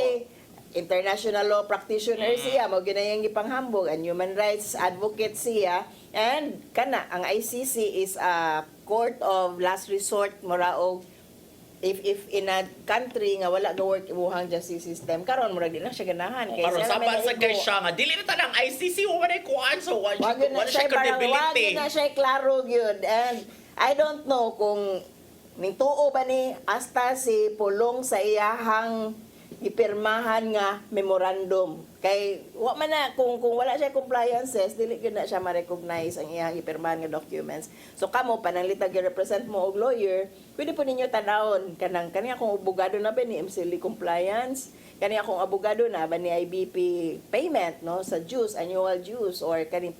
Speaker 4: international law practitioner siya mo ginayang gipanghambog and human rights advocate siya and kana ang ICC is a court of last resort mura og if in a country nga wala ga work imuhang justice system karon murag di na siya ganahan kay
Speaker 3: Karon sabat sa kay siya nga dili na ta ng ICC wala na kuan so wala siya credibility.
Speaker 4: Wag na siya klaro gyud and I don't know kung ning tuo ba ni hasta si Pulong sa iyahang ipirmahan nga memorandum. Kay wa man na kung wala siya compliances dili gyud na siya ma-recognize ang iyang ipirmahan nga documents. So kamo pananglitag represent mo og lawyer, pwede po ninyo tanawon kanang kani akong abogado na ba ni MCLA compliance, kani akong abogado na ba ni IBP payment, no, sa dues, annual dues or kani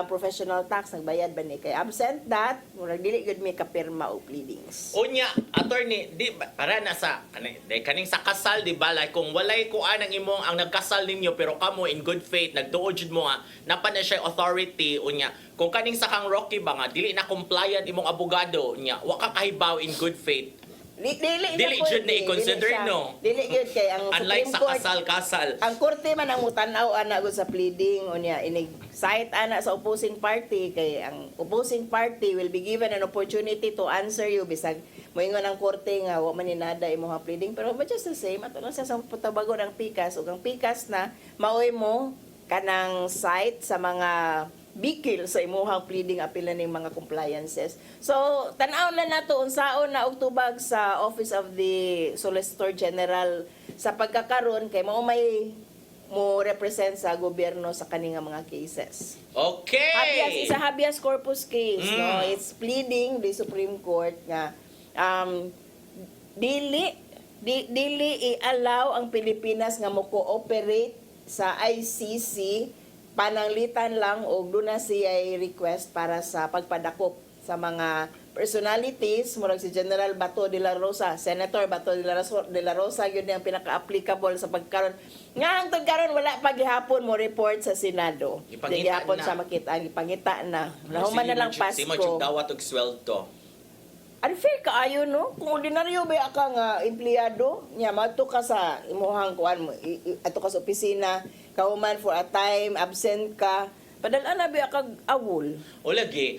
Speaker 4: professional tax nagbayad ba ni kay absent that murag dili gud mi kapirma og pleadings.
Speaker 3: Unya, attorney, di ba, para na sa kaning sa kasal di ba like kung walay kuan ang imong ang nagkasal ninyo pero kamo in good faith nagtuod jud mo nga napa na siya authority unya kung kaning sa kang Rocky ba nga dili na compliant imong abogado unya wa ka kahibaw in good faith. Dili jud na i-consider, no?
Speaker 4: Dili jud kay ang
Speaker 3: unlike
Speaker 4: Supreme
Speaker 3: sa
Speaker 4: Court,
Speaker 3: kasal.
Speaker 4: ang korte man ang mutanaw ana gud sa pleading unya inig cite ana sa opposing party kay ang opposing party will be given an opportunity to answer you bisag moingon ang korte nga wa man ni nada imong pleading pero but just the same ato lang sa patabago ng pikas ug ang pikas na maoy mo kanang cite sa mga bikil sa imuhang pleading apila ning mga compliances. So, tan-aw na nato unsaon na og tubag sa Office of the Solicitor General sa pagkakaroon kay mao may mo represent sa gobyerno sa kaninga mga cases.
Speaker 3: Okay.
Speaker 4: Is a habeas corpus case, no? It's pleading the Supreme Court nga dili i-allow ang Pilipinas nga mo cooperate sa ICC pananglitan lang og duna siya request para sa pagpadakop sa mga personalities, murag si General Bato de la Rosa, Senator Bato de la Rosa, yun yung pinaka-applicable sa pagkaron. Nga hangtod karon wala pa gihapon mo report sa Senado.
Speaker 3: Ipangita
Speaker 4: Gihapon
Speaker 3: na.
Speaker 4: sa makita, ipangita na. Lahuman na lang Pasko.
Speaker 3: Si Machuk dawat og sweldo.
Speaker 4: Unfair kaayo no? Kung ordinaryo ba ka nga empleyado, nya madto ka sa imuhang kuan mo, ato ka sa opisina, kahuman for a time, absent ka, padala na ba kag awol.
Speaker 3: O lagi.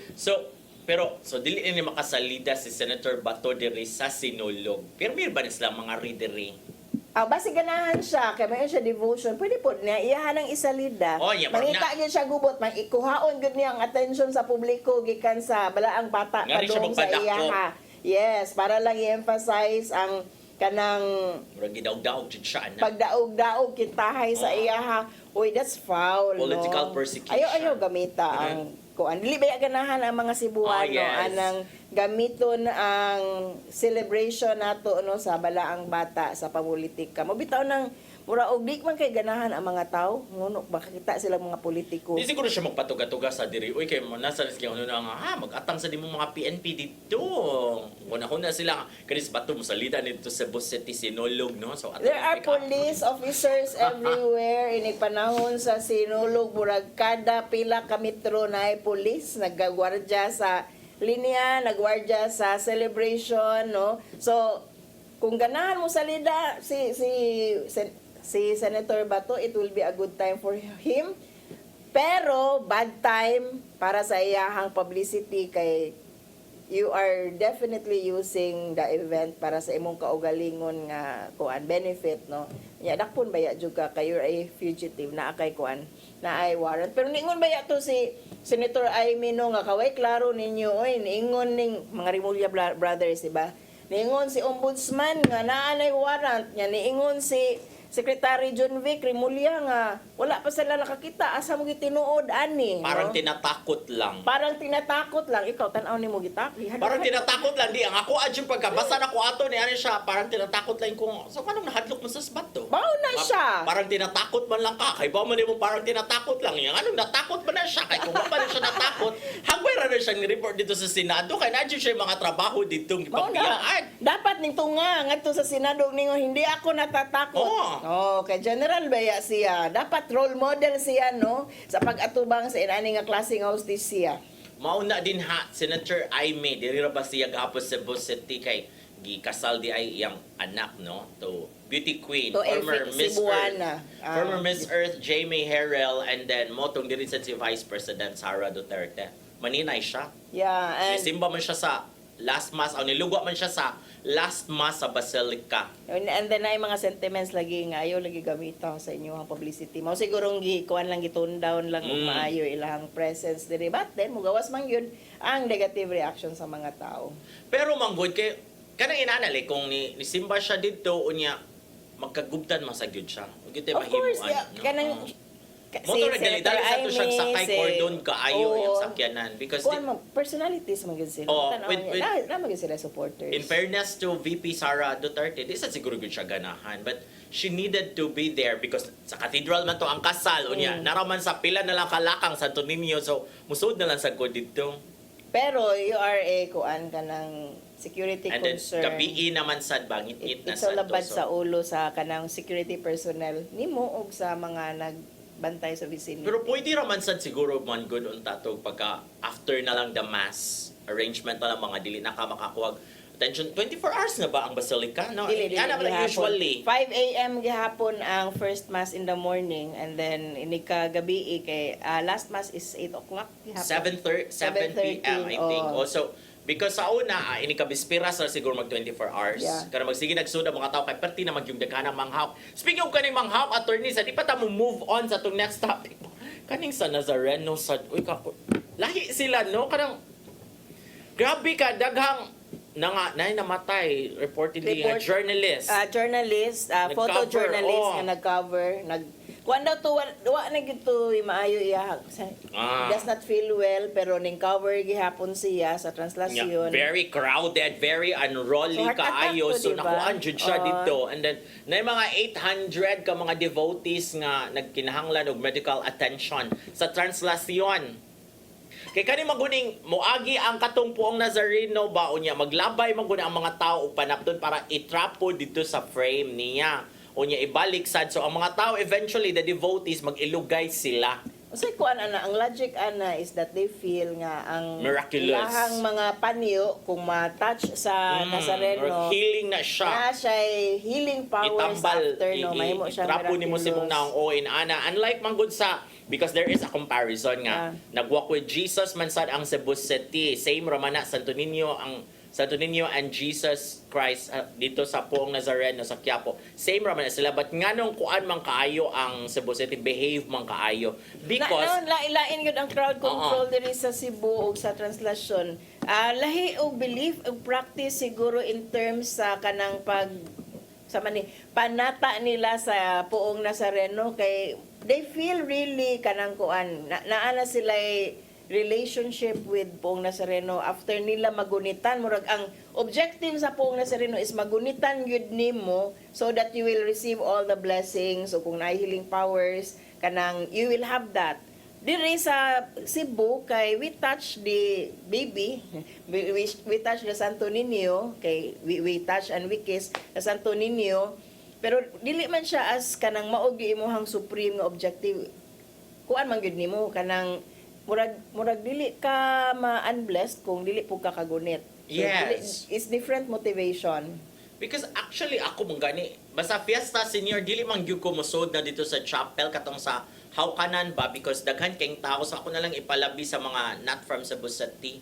Speaker 3: Pero dili ni makasalida si Senator Bato diri sa Sinulog. Pero may ba sila mga readery?
Speaker 4: Basi ganahan siya, kaya may siya devotion, pwede po niya, iyahan ang isalida.
Speaker 3: Oh, yeah,
Speaker 4: Mangita gyud siya gubot, ikuhaon gyud niya ang attention sa publiko, gikan sa balaang bata
Speaker 3: Nga rin siya
Speaker 4: padung sa
Speaker 3: magpadako.
Speaker 4: iyaha. Yes, para lang i-emphasize ang kanang
Speaker 3: Murag gidaog-daog jud siya na.
Speaker 4: pagdaog-daog kintahay sa iyaha. Uy, that's foul,
Speaker 3: Political
Speaker 4: no?
Speaker 3: persecution.
Speaker 4: Ayaw gamita ang kuan. Dili ba ganahan ang mga Cebuano
Speaker 3: yes.
Speaker 4: anang gamiton ang celebration nato no sa balaang bata sa pamulitika. Mabitaw ng mura og di man kay ganahan ang mga tao, ngono makakita sila mga politiko.
Speaker 3: Di siguro siya magpatuga-tuga sa diri. Uy, kay nasa rin ano na nga, mag-atang sa di mo mga PNP dito. Una sila, kanis bato mo salida nito sa Cebu City, Sinulog, no? So,
Speaker 4: There are police officers everywhere. Inig panahon sa Sinulog, murag kada pila ka metro na ay police, naggagwardya sa linya, nagwardya sa celebration, no? So, kung ganahan mo salida si Senator Bato, it will be a good time for him. Pero, bad time para sa iyahang publicity kay you are definitely using the event para sa imong kaugalingon nga kuan benefit, no? Ya dakpon baya juga kayo ay fugitive na kay kuan na ay warrant. Pero ningon baya to si Senator Aimino nga kaway klaro ninyo oy niingon ning mga Rimulya brothers, diba? Niingon si ombudsman nga naanay warrant nya, niingon si Secretary John Vic Rimulya nga wala pa sila nakakita asa mo gitinuod ani.
Speaker 3: Parang
Speaker 4: no?
Speaker 3: tinatakot lang.
Speaker 4: Parang tinatakot lang. Ikaw, tanaw ni mo gitak.
Speaker 3: Parang tinatakot lang. Di, ang ako adyo pagkabasa na ko ato ni ano siya, parang tinatakot lang kung, so anong nahadlok mo sa bato?
Speaker 4: Bao na siya.
Speaker 3: Parang tinatakot man lang ka. Kay ba man mo parang tinatakot lang. Yung anong natakot man na siya. Kay kung ba na siya natakot, hagway ra na siyang report dito sa Senado. Kay nadyo siya yung mga trabaho dito.
Speaker 4: Mao na. Dapat ning tunga ngadto sa Senado ningon hindi ako natatakot. Oh, kay General Baya siya. Dapat role model siya no sa pag-atubang sa inani nga klaseng hostesya.
Speaker 3: Mauna din ha, Senator Aimee, diri ra ba siya gahapon sa Cebu City kay gikasal di ay iyang anak, no? To beauty queen,
Speaker 4: To
Speaker 3: former Miss
Speaker 4: Cebuana.
Speaker 3: Earth, former Miss Earth, Jamie Harrell, and then motong diri sa si Vice President Sara Duterte. Maninay siya.
Speaker 4: Yeah, and
Speaker 3: Nisimba man siya sa last mass, o nilugwa man siya sa last mass sa Basilica.
Speaker 4: then ay mga sentiments lagi nga ayaw lagi gamiton sa inyo ang publicity. Mao sigurong kuan lang gitone down lang ug maayo ilang presence diri, but then mugawas man yun ang negative reaction sa mga tao.
Speaker 3: Pero manggod kay kanang inanali kung nisimba siya dito unya magkagubtan man sa gyud siya. Ug ite
Speaker 4: Of course,
Speaker 3: mahimuan.
Speaker 4: yeah, kanang
Speaker 3: Motor dali sa to siya sakay cordon kaayo yung
Speaker 4: oo.
Speaker 3: sakyanan because
Speaker 4: Kuan mo personalities man gyud sila.
Speaker 3: Oh,
Speaker 4: Tanaw
Speaker 3: with-
Speaker 4: niya. Na man gyud sila supporters.
Speaker 3: in fairness to VP Sara Duterte, di sa siguro gyud siya ganahan, but she needed to be there because sa cathedral man to ang kasal unya naraman sa pila na lang kalakang Santo Niño, so musud na lang sa god dito.
Speaker 4: Pero you are a kuan kanang security
Speaker 3: And then
Speaker 4: concern.
Speaker 3: gabi naman sad bangit-it na
Speaker 4: It's all
Speaker 3: sad
Speaker 4: labad
Speaker 3: to,
Speaker 4: sa ulo sa kanang security personnel nimo og sa mga nagbantay sa vicinity.
Speaker 3: Pero pwede raman sad siguro man good unta to pagka after na lang the mass arrangement na lang mga dili na ka makakuwag attention 24 hours na ba ang Basilica, no?
Speaker 4: Dili,
Speaker 3: Yan naman
Speaker 4: gihapon.
Speaker 3: usually
Speaker 4: 5 a.m. gihapon ang first mass in the morning, and then ini ka gabi kay last mass is 8 o'clock gihapon.
Speaker 3: 7 p.m. I think.
Speaker 4: oh.
Speaker 3: Also, because sa una, ini kabispiras na siguro mag 24 hours.
Speaker 4: Yeah.
Speaker 3: Kaya magsige nagsuda mga tao kay perti na magyung daghanang manghap. Speaking of kaning manghap, attorney, sa di pa ta mo move on sa tong next topic. Kaning sa Nazareno sa uy kako. Lahi sila no kanang grabe ka daghang namatay reportedly nga journalist.
Speaker 4: Journalist,
Speaker 3: Nag-cover,
Speaker 4: photojournalist
Speaker 3: oh.
Speaker 4: nga nag-cover, kuan daw to wa na gito maayo iya. Does not feel well pero ning cover gihapon siya sa translasyon.
Speaker 3: Very crowded, very unruly
Speaker 4: So, heart attack
Speaker 3: kaayo.
Speaker 4: to,
Speaker 3: So,
Speaker 4: diba?
Speaker 3: nakuhaan jud siya
Speaker 4: Oo.
Speaker 3: dito. And then, na mga 800 ka mga devotees nga nagkinahanglan og medical attention sa translasyon. Kay kani maguning moagi ang katong puong Nazareno ba unya maglabay maguna ang mga tao og panapton para itrapo dito sa frame niya. Unya ibalik sad so ang mga tao eventually the devotees magilugay sila.
Speaker 4: Kasi kuan ana ang logic ana is that they feel nga ang
Speaker 3: Miraculous.
Speaker 4: ilahang mga panyo kung ma-touch sa Nazareno
Speaker 3: Or healing na siya.
Speaker 4: na siya healing powers
Speaker 3: Itambal,
Speaker 4: after no mahimo siya
Speaker 3: itrapo ni mo si mong naong o in ana. Unlike manggod sa, because there is a comparison nga, nagwalk with Jesus man sad ang Cebu City. Same ramana, Santo Niño and Jesus Christ dito sa Puong Nazareno sa Quiapo. Same raman na sila. But nganong kuan man kaayo ang Cebu City, behave man kaayo. Because,
Speaker 4: lain yun ang crowd control diri sa Cebu o sa translasyon. Lahi og belief og practice siguro in terms sa kanang panata nila sa Puong Nazareno kay they feel really kanang kuan naana sila relationship with Puong Nazareno after nila magunitan murag ang objective sa Puong Nazareno is magunitan yun nimo so that you will receive all the blessings o kung naay healing powers kanang you will have that. Diri sa Cebu kay we touch the baby we touch the Santo Niño kay we touch and we kiss the Santo Niño pero dili man siya as kanang maog imuhang supreme nga objective kuan man gyud nimo kanang murag dili ka ma-unblessed kung dili po ka kagunit. So,
Speaker 3: yes.
Speaker 4: It's different motivation.
Speaker 3: Because actually ako mong gani, basta fiesta senior, dili man gyud ko mosod na dito sa chapel katong sa Hawkanan ba because daghan kayong tao sa ako na lang ipalabi sa mga not from Cebu City.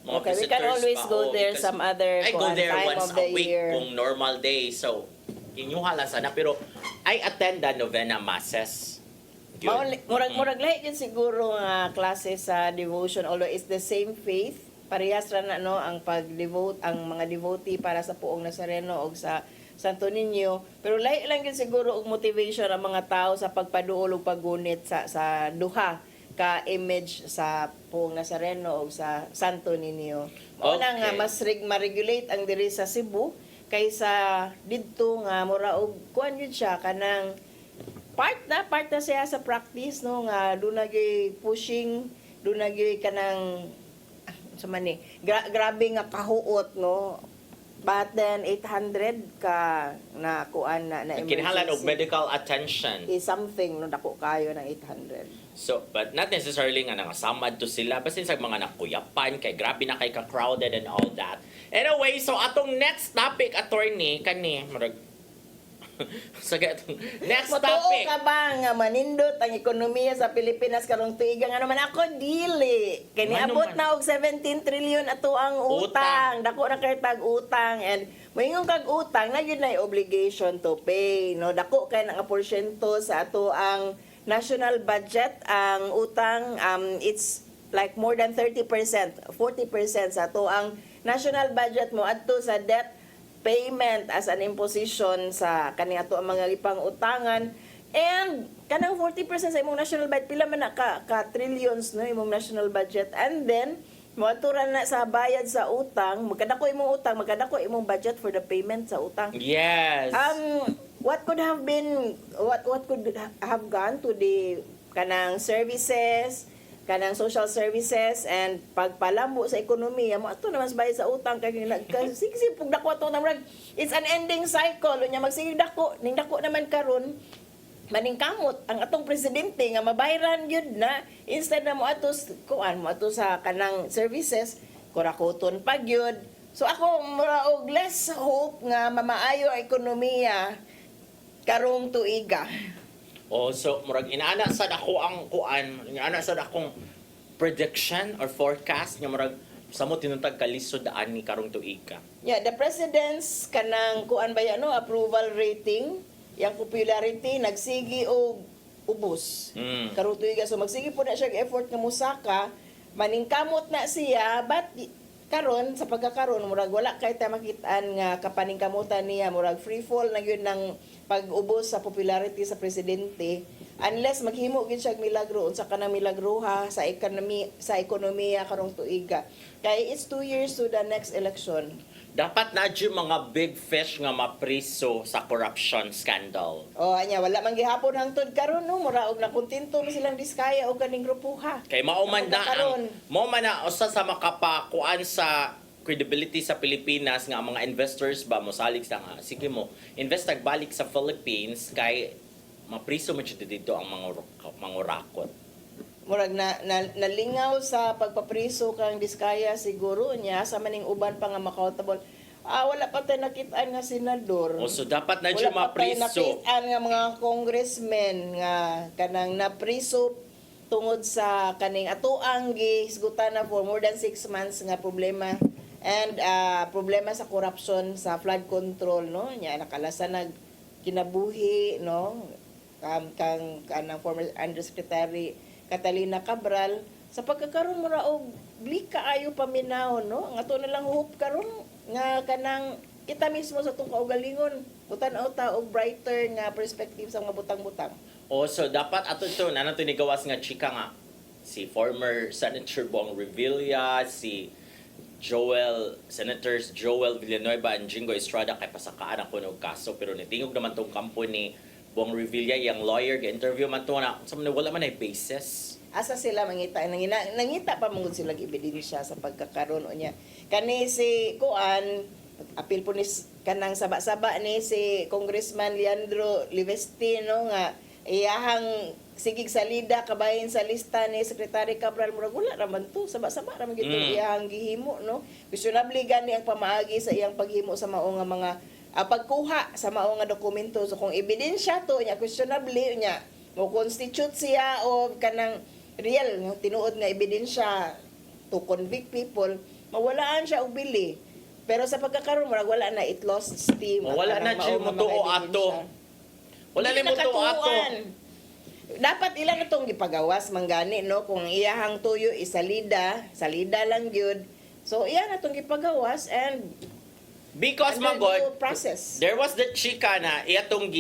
Speaker 3: Mga
Speaker 4: Okay, we can
Speaker 3: visitors
Speaker 4: always
Speaker 3: pa,
Speaker 4: go there
Speaker 3: because
Speaker 4: some other
Speaker 3: I go there
Speaker 4: time
Speaker 3: once
Speaker 4: of
Speaker 3: a
Speaker 4: the
Speaker 3: week
Speaker 4: year.
Speaker 3: kung normal day. So, inyuha lang sana. Pero I attend the novena masses. Yun.
Speaker 4: Murag lahi yun siguro nga klase sa devotion although it's the same faith. Parehas ra na no ang pag-devote ang mga devotee para sa Puong Nazareno o sa Santo Niño. Pero lahi lang yun siguro og motivation ang mga tao sa pagpaduol o paggunit sa duha ka image sa Puong Nazareno o sa Santo Niño. Mao na nga mas ma-regulate ang diri sa Cebu kaysa didto nga mura og kuan yun siya kanang part na siya sa practice no nga do nagay pushing do nagay kanang sa mani grabe nga kahuot no but then 800 ka na kuan na
Speaker 3: kinahanglan og
Speaker 4: emergency
Speaker 3: medical attention.
Speaker 4: is something no dako kayo ng 800.
Speaker 3: So, but not necessarily nga nangasamad to sila. Basta sa mga nakuyapan, kay grabe na kay ka-crowded and all that. Anyway, so atong next topic, attorney, kani, marag, next
Speaker 4: Matuo
Speaker 3: topic.
Speaker 4: ka ba nga manindot ang ekonomiya sa Pilipinas karong tuiga nga naman ako dili kay niabot na og 17 trillion ato ang utang dako ra kay tag utang and moingon kag utang na gyud na obligation to pay no dako kay nga porsyento sa ato ang national budget ang utang it's like more than 30%, 40% sa ato ang national budget mo adto sa debt payment as an imposition sa kaniya to ang mga lipang utangan and kanang 40% sa imong national budget pila man na ka trillions no imong national budget and then moaturan na sa bayad sa utang magkadako imong utang magkadako imong budget for the payment sa utang.
Speaker 3: Yes.
Speaker 4: What could have gone to the kanang services kanang social services and pagpalambo sa ekonomiya mo ato naman bayad sa utang kay sige pug dako ato namrag it's an ending cycle unya magsige dako ning dako naman karon maningkamot ang atong presidente nga mabayaran gyud na instead na mo ato kuan mo ato sa kanang services kurakoton pa gyud so ako mura og less hope nga mamaayo ang ekonomiya karong tuiga.
Speaker 3: Oh, so murag inaana sad ako ang kuan, inaana sad akong prediction or forecast nga murag samot tinuntag kalisod daan ni karong tuiga.
Speaker 4: Yeah, the president's kanang kuan ba yan, no, approval rating, yang popularity nagsigi og ubos. Karong tuiga so magsigi po na siya effort nga musaka, maningkamot na siya but karon sa pagkakaron murag wala kay ta makitaan nga kapaningkamutan niya murag free fall na gyud ng pag-ubos sa popularity sa presidente unless maghimo gyud siya milagro unsa kanang milagroha sa ekonomiya karong tuiga kay it's 2 years to the next election.
Speaker 3: Dapat na dyan mga big fish nga mapriso sa corruption scandal.
Speaker 4: Anya wala man gihapon hangtod karon no, mura og nakontento na silang diskaya og kaning grupuha.
Speaker 3: Kay mauman na
Speaker 4: Karon.
Speaker 3: mo man na usa sa makapakuan sa credibility sa Pilipinas nga ang mga investors ba mosalig sa nga sige mo invest balik sa Philippines kay mapriso man siya dito ang mga rakot.
Speaker 4: Murag nalingaw sa pagpapriso kang diskaya siguro niya sa maning uban pa nga accountable. Wala pa tayo nakitaan nga senador.
Speaker 3: O so dapat na dyan
Speaker 4: Wala pa tayo
Speaker 3: mapriso.
Speaker 4: nakitaan nga mga congressmen nga kanang napriso tungod sa kaning atuang gisgutan na for more than 6 months nga problema and problema sa corruption sa flood control no nya nakalasan nag kinabuhi no kanang former Undersecretary Catalina Cabral sa pagkakaroon mo ra og blika ayo paminahon no nga to na lang hope karon nga kanang kita mismo sa tong kaugalingon butan-aw ta og brighter nga perspective sa mga butang-butang.
Speaker 3: O so dapat ato to na nato ni gawas nga chika nga si former Senator Bong Revilla, si Senators Joel Villanueva and Jingo Estrada kay pasakaan ako ng kaso pero nitingog naman tong kampo ni Bong Revilla yang lawyer ga-interview man to na sa wala man ay basis.
Speaker 4: Asa sila mangita nangita pa mangud sila ebidensya sa pagkakaroon niya. Kani si Kuan apil po ni kanang saba-saba ni si Congressman Leandro Livestino nga iyahang sigig salida kabahin sa lista ni Secretary Cabral murag wala raman to saba-saba raman gid iyahang gihimo no. Questionable gani ang pamaagi sa iyang paghimo sa mao nga mga pagkuha sa mao nga dokumento so kung ebidensya to nya questionable nya mo constitute siya o kanang real tinuod nga ebidensya to convict people mawalaan siya og bili pero sa pagkakaroon murag wala na it lost steam
Speaker 3: Wala na siya mo tuo ato. Wala ni mo tuo ato.
Speaker 4: Dapat ilan na tong gipagawas manggani no kung iyahang tuyo salida lang gyud so iya na tong gipagawas and
Speaker 3: Because
Speaker 4: under
Speaker 3: magod,
Speaker 4: due process.
Speaker 3: there was the chika na iyatong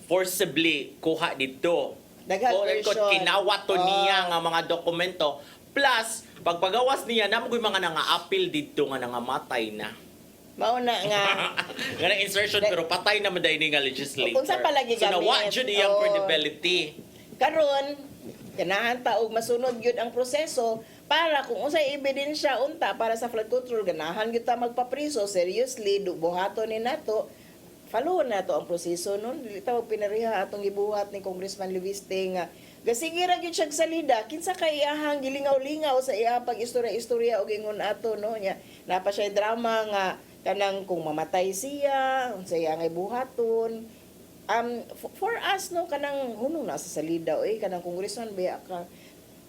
Speaker 3: forcibly kuha dito.
Speaker 4: Daghang version.
Speaker 3: Kinawato niya nga mga dokumento. Plus, pagpagawas niya, naman mga nanga-appeal dito nga nangamatay na.
Speaker 4: Mauna nga
Speaker 3: Nga na insertion pero patay naman dahil nga legislator.
Speaker 4: Kung saan palagi
Speaker 3: so
Speaker 4: gamit.
Speaker 3: nawa dyan iyang credibility.
Speaker 4: karon ganahan ta og masunod gyud ang proseso para kung unsay ebidensya unta para sa flood control ganahan gyud ta magpapriso seriously buhaton ni nato follow nato ang proseso nun dili ta pinariha atong gibuhat ni Congressman Liviste nga gasigira gyud siya salida kinsa kay iyahang gilingaw-lingaw sa iya pag-istorya-istorya og ingon ato no nya napa siya drama nga kanang kung mamatay siya unsa iya nga buhaton for us no kanang hunong na sa salida oy kanang congressman biya ka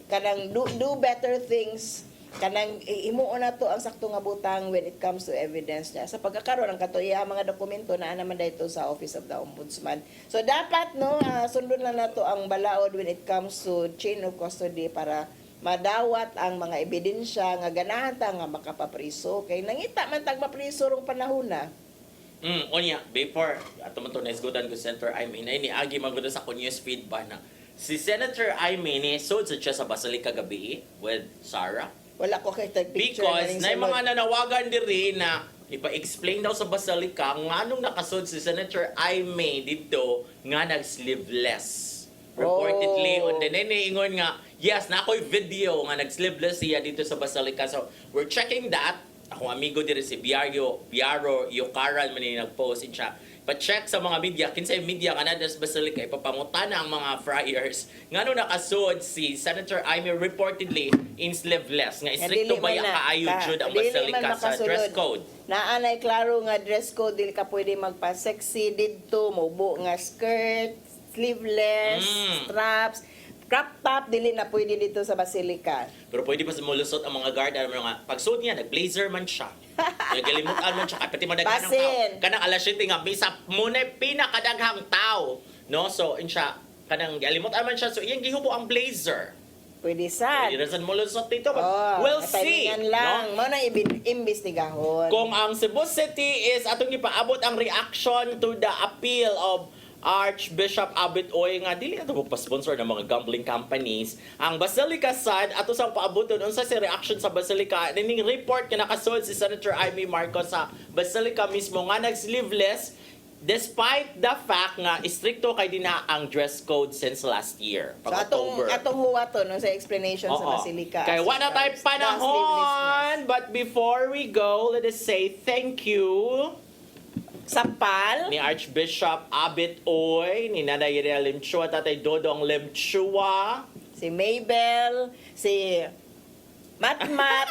Speaker 4: kanang do better things kanang himuon na to ang sakto nga butang when it comes to evidence niya sa pagkakaroon ng katuya mga dokumento na naman dito sa Office of the Ombudsman so dapat no sundon na nato ang balaod when it comes to chain of custody para madawat ang mga ebidensya nga ganahan ta nga makapapriso kay nangita man tag mapriso rong panahon na.
Speaker 3: Onya, before, ato man to naisgutan ko Senator Aimee, na iniagi magudo sa news feed ba na si Senator Aimee ni sud siya sa Basilica gabi with Sarah.
Speaker 4: Wala ko kay tag picture
Speaker 3: Because na mga nanawagan diri na ipa-explain daw sa Basilica nganong nakasud si Senator Aimee dito nga nag-sleeveless. Reportedly, on the ingon nga, yes, na ako'y video nga nag-sleeveless siya dito sa Basilica. So, we're checking that. Akong amigo diri si Biaro Yokaran man ni nag-post siya. Pa-check sa mga media, kinsay media nga na sa Basilica ipapangutana ang mga friars. Ngano nakasud si Senator Aimee reportedly in sleeveless nga istrikto ba ya kaayo jud ang Basilica sa dress code.
Speaker 4: Naanay klaro nga dress code dili ka pwede magpa-sexy didto, mobo nga skirt, sleeveless, straps. Crop top dili na pwede dito sa Basilica.
Speaker 3: Pero pwede pa sa mulusot ang mga guard ano nga pagsuot niya nag-blazer man siya. Nagalimutan man siya pati madaghan ng tao. Kanang alas 7 nga bisa muna pinakadaghang tao, no? So insya kanang galimutan man siya so iyang gihubo ang blazer.
Speaker 4: Pwede sad.
Speaker 3: Pwede sa mulusot dito. We'll see.
Speaker 4: Lang.
Speaker 3: No?
Speaker 4: Mao na imbestigahon.
Speaker 3: Kung ang Cebu City is atong ipaabot ang reaction to the appeal of Archbishop Abit Oy nga dili ato pa-sponsor ng mga gambling companies ang Basilica sad ato sang paabuton unsa si reaction sa Basilica ning report nga nakasud si Senator Amy Marcos sa Basilica mismo nga nag-sleeveless despite the fact nga istrikto kay dina ang dress code since last year
Speaker 4: So atong huwato no sa explanation sa Basilica.
Speaker 3: Kay wala tayo panahon but before we go let us say thank you
Speaker 4: Sapal
Speaker 3: ni Archbishop Abit Oy, ni Nanay Irea Limchua, Tatay Dodong Limchua,
Speaker 4: si Maybell, si Matmat,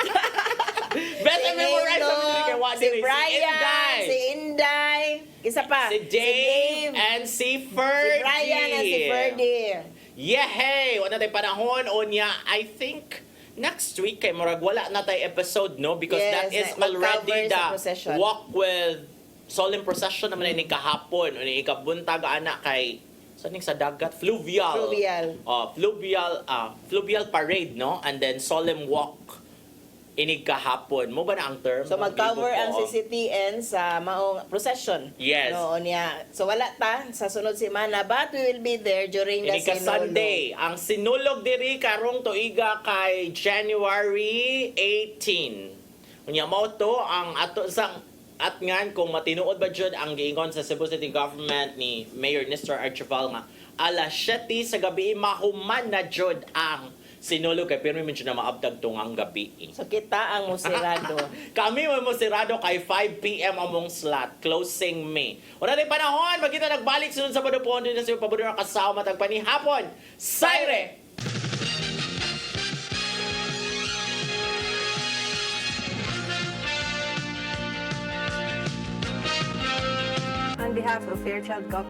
Speaker 3: Better memorize
Speaker 4: Nino,
Speaker 3: ang kay Wadi
Speaker 4: si
Speaker 3: rin,
Speaker 4: Brian, si Inday, isa pa,
Speaker 3: si Dave, and si Fergie.
Speaker 4: si Brian and si Fergie.
Speaker 3: Yehey! Wala tayo panahon o niya, I think, next week kay Murag wala na tayo episode, no? Because
Speaker 4: Yes,
Speaker 3: that is
Speaker 4: mag-cover
Speaker 3: already
Speaker 4: sa
Speaker 3: the
Speaker 4: procession.
Speaker 3: walk with solemn procession naman ni kahapon o ni ikabuntag ana kay saning sa dagat fluvial fluvial parade no and then solemn walk ini kahapon mo ba na ang term
Speaker 4: So mag-cover ang CCTN sa maong procession.
Speaker 3: Yes.
Speaker 4: No, niya. So wala ta sa sunod semana but we will be there during the
Speaker 3: ini ka Sunday ang sinulog diri karong tuiga kay January 18 unya mao to ang ato sang at ngan kung matinuod ba jud ang giingon sa Cebu City Government ni Mayor Nestor Archival nga alas 7 sa gabi mahuman na jud ang sinulog kay pero man jud na maabtag tungang gabi.
Speaker 4: So kita ang musirado.
Speaker 3: Kami mo sirado kay 5 PM among slot closing May. Wala tay panahon magkita nagbalik sunod sa padupon din sa pabudor kasama matag panihapon. Sayre.
Speaker 8: On behalf of Fairchild Government,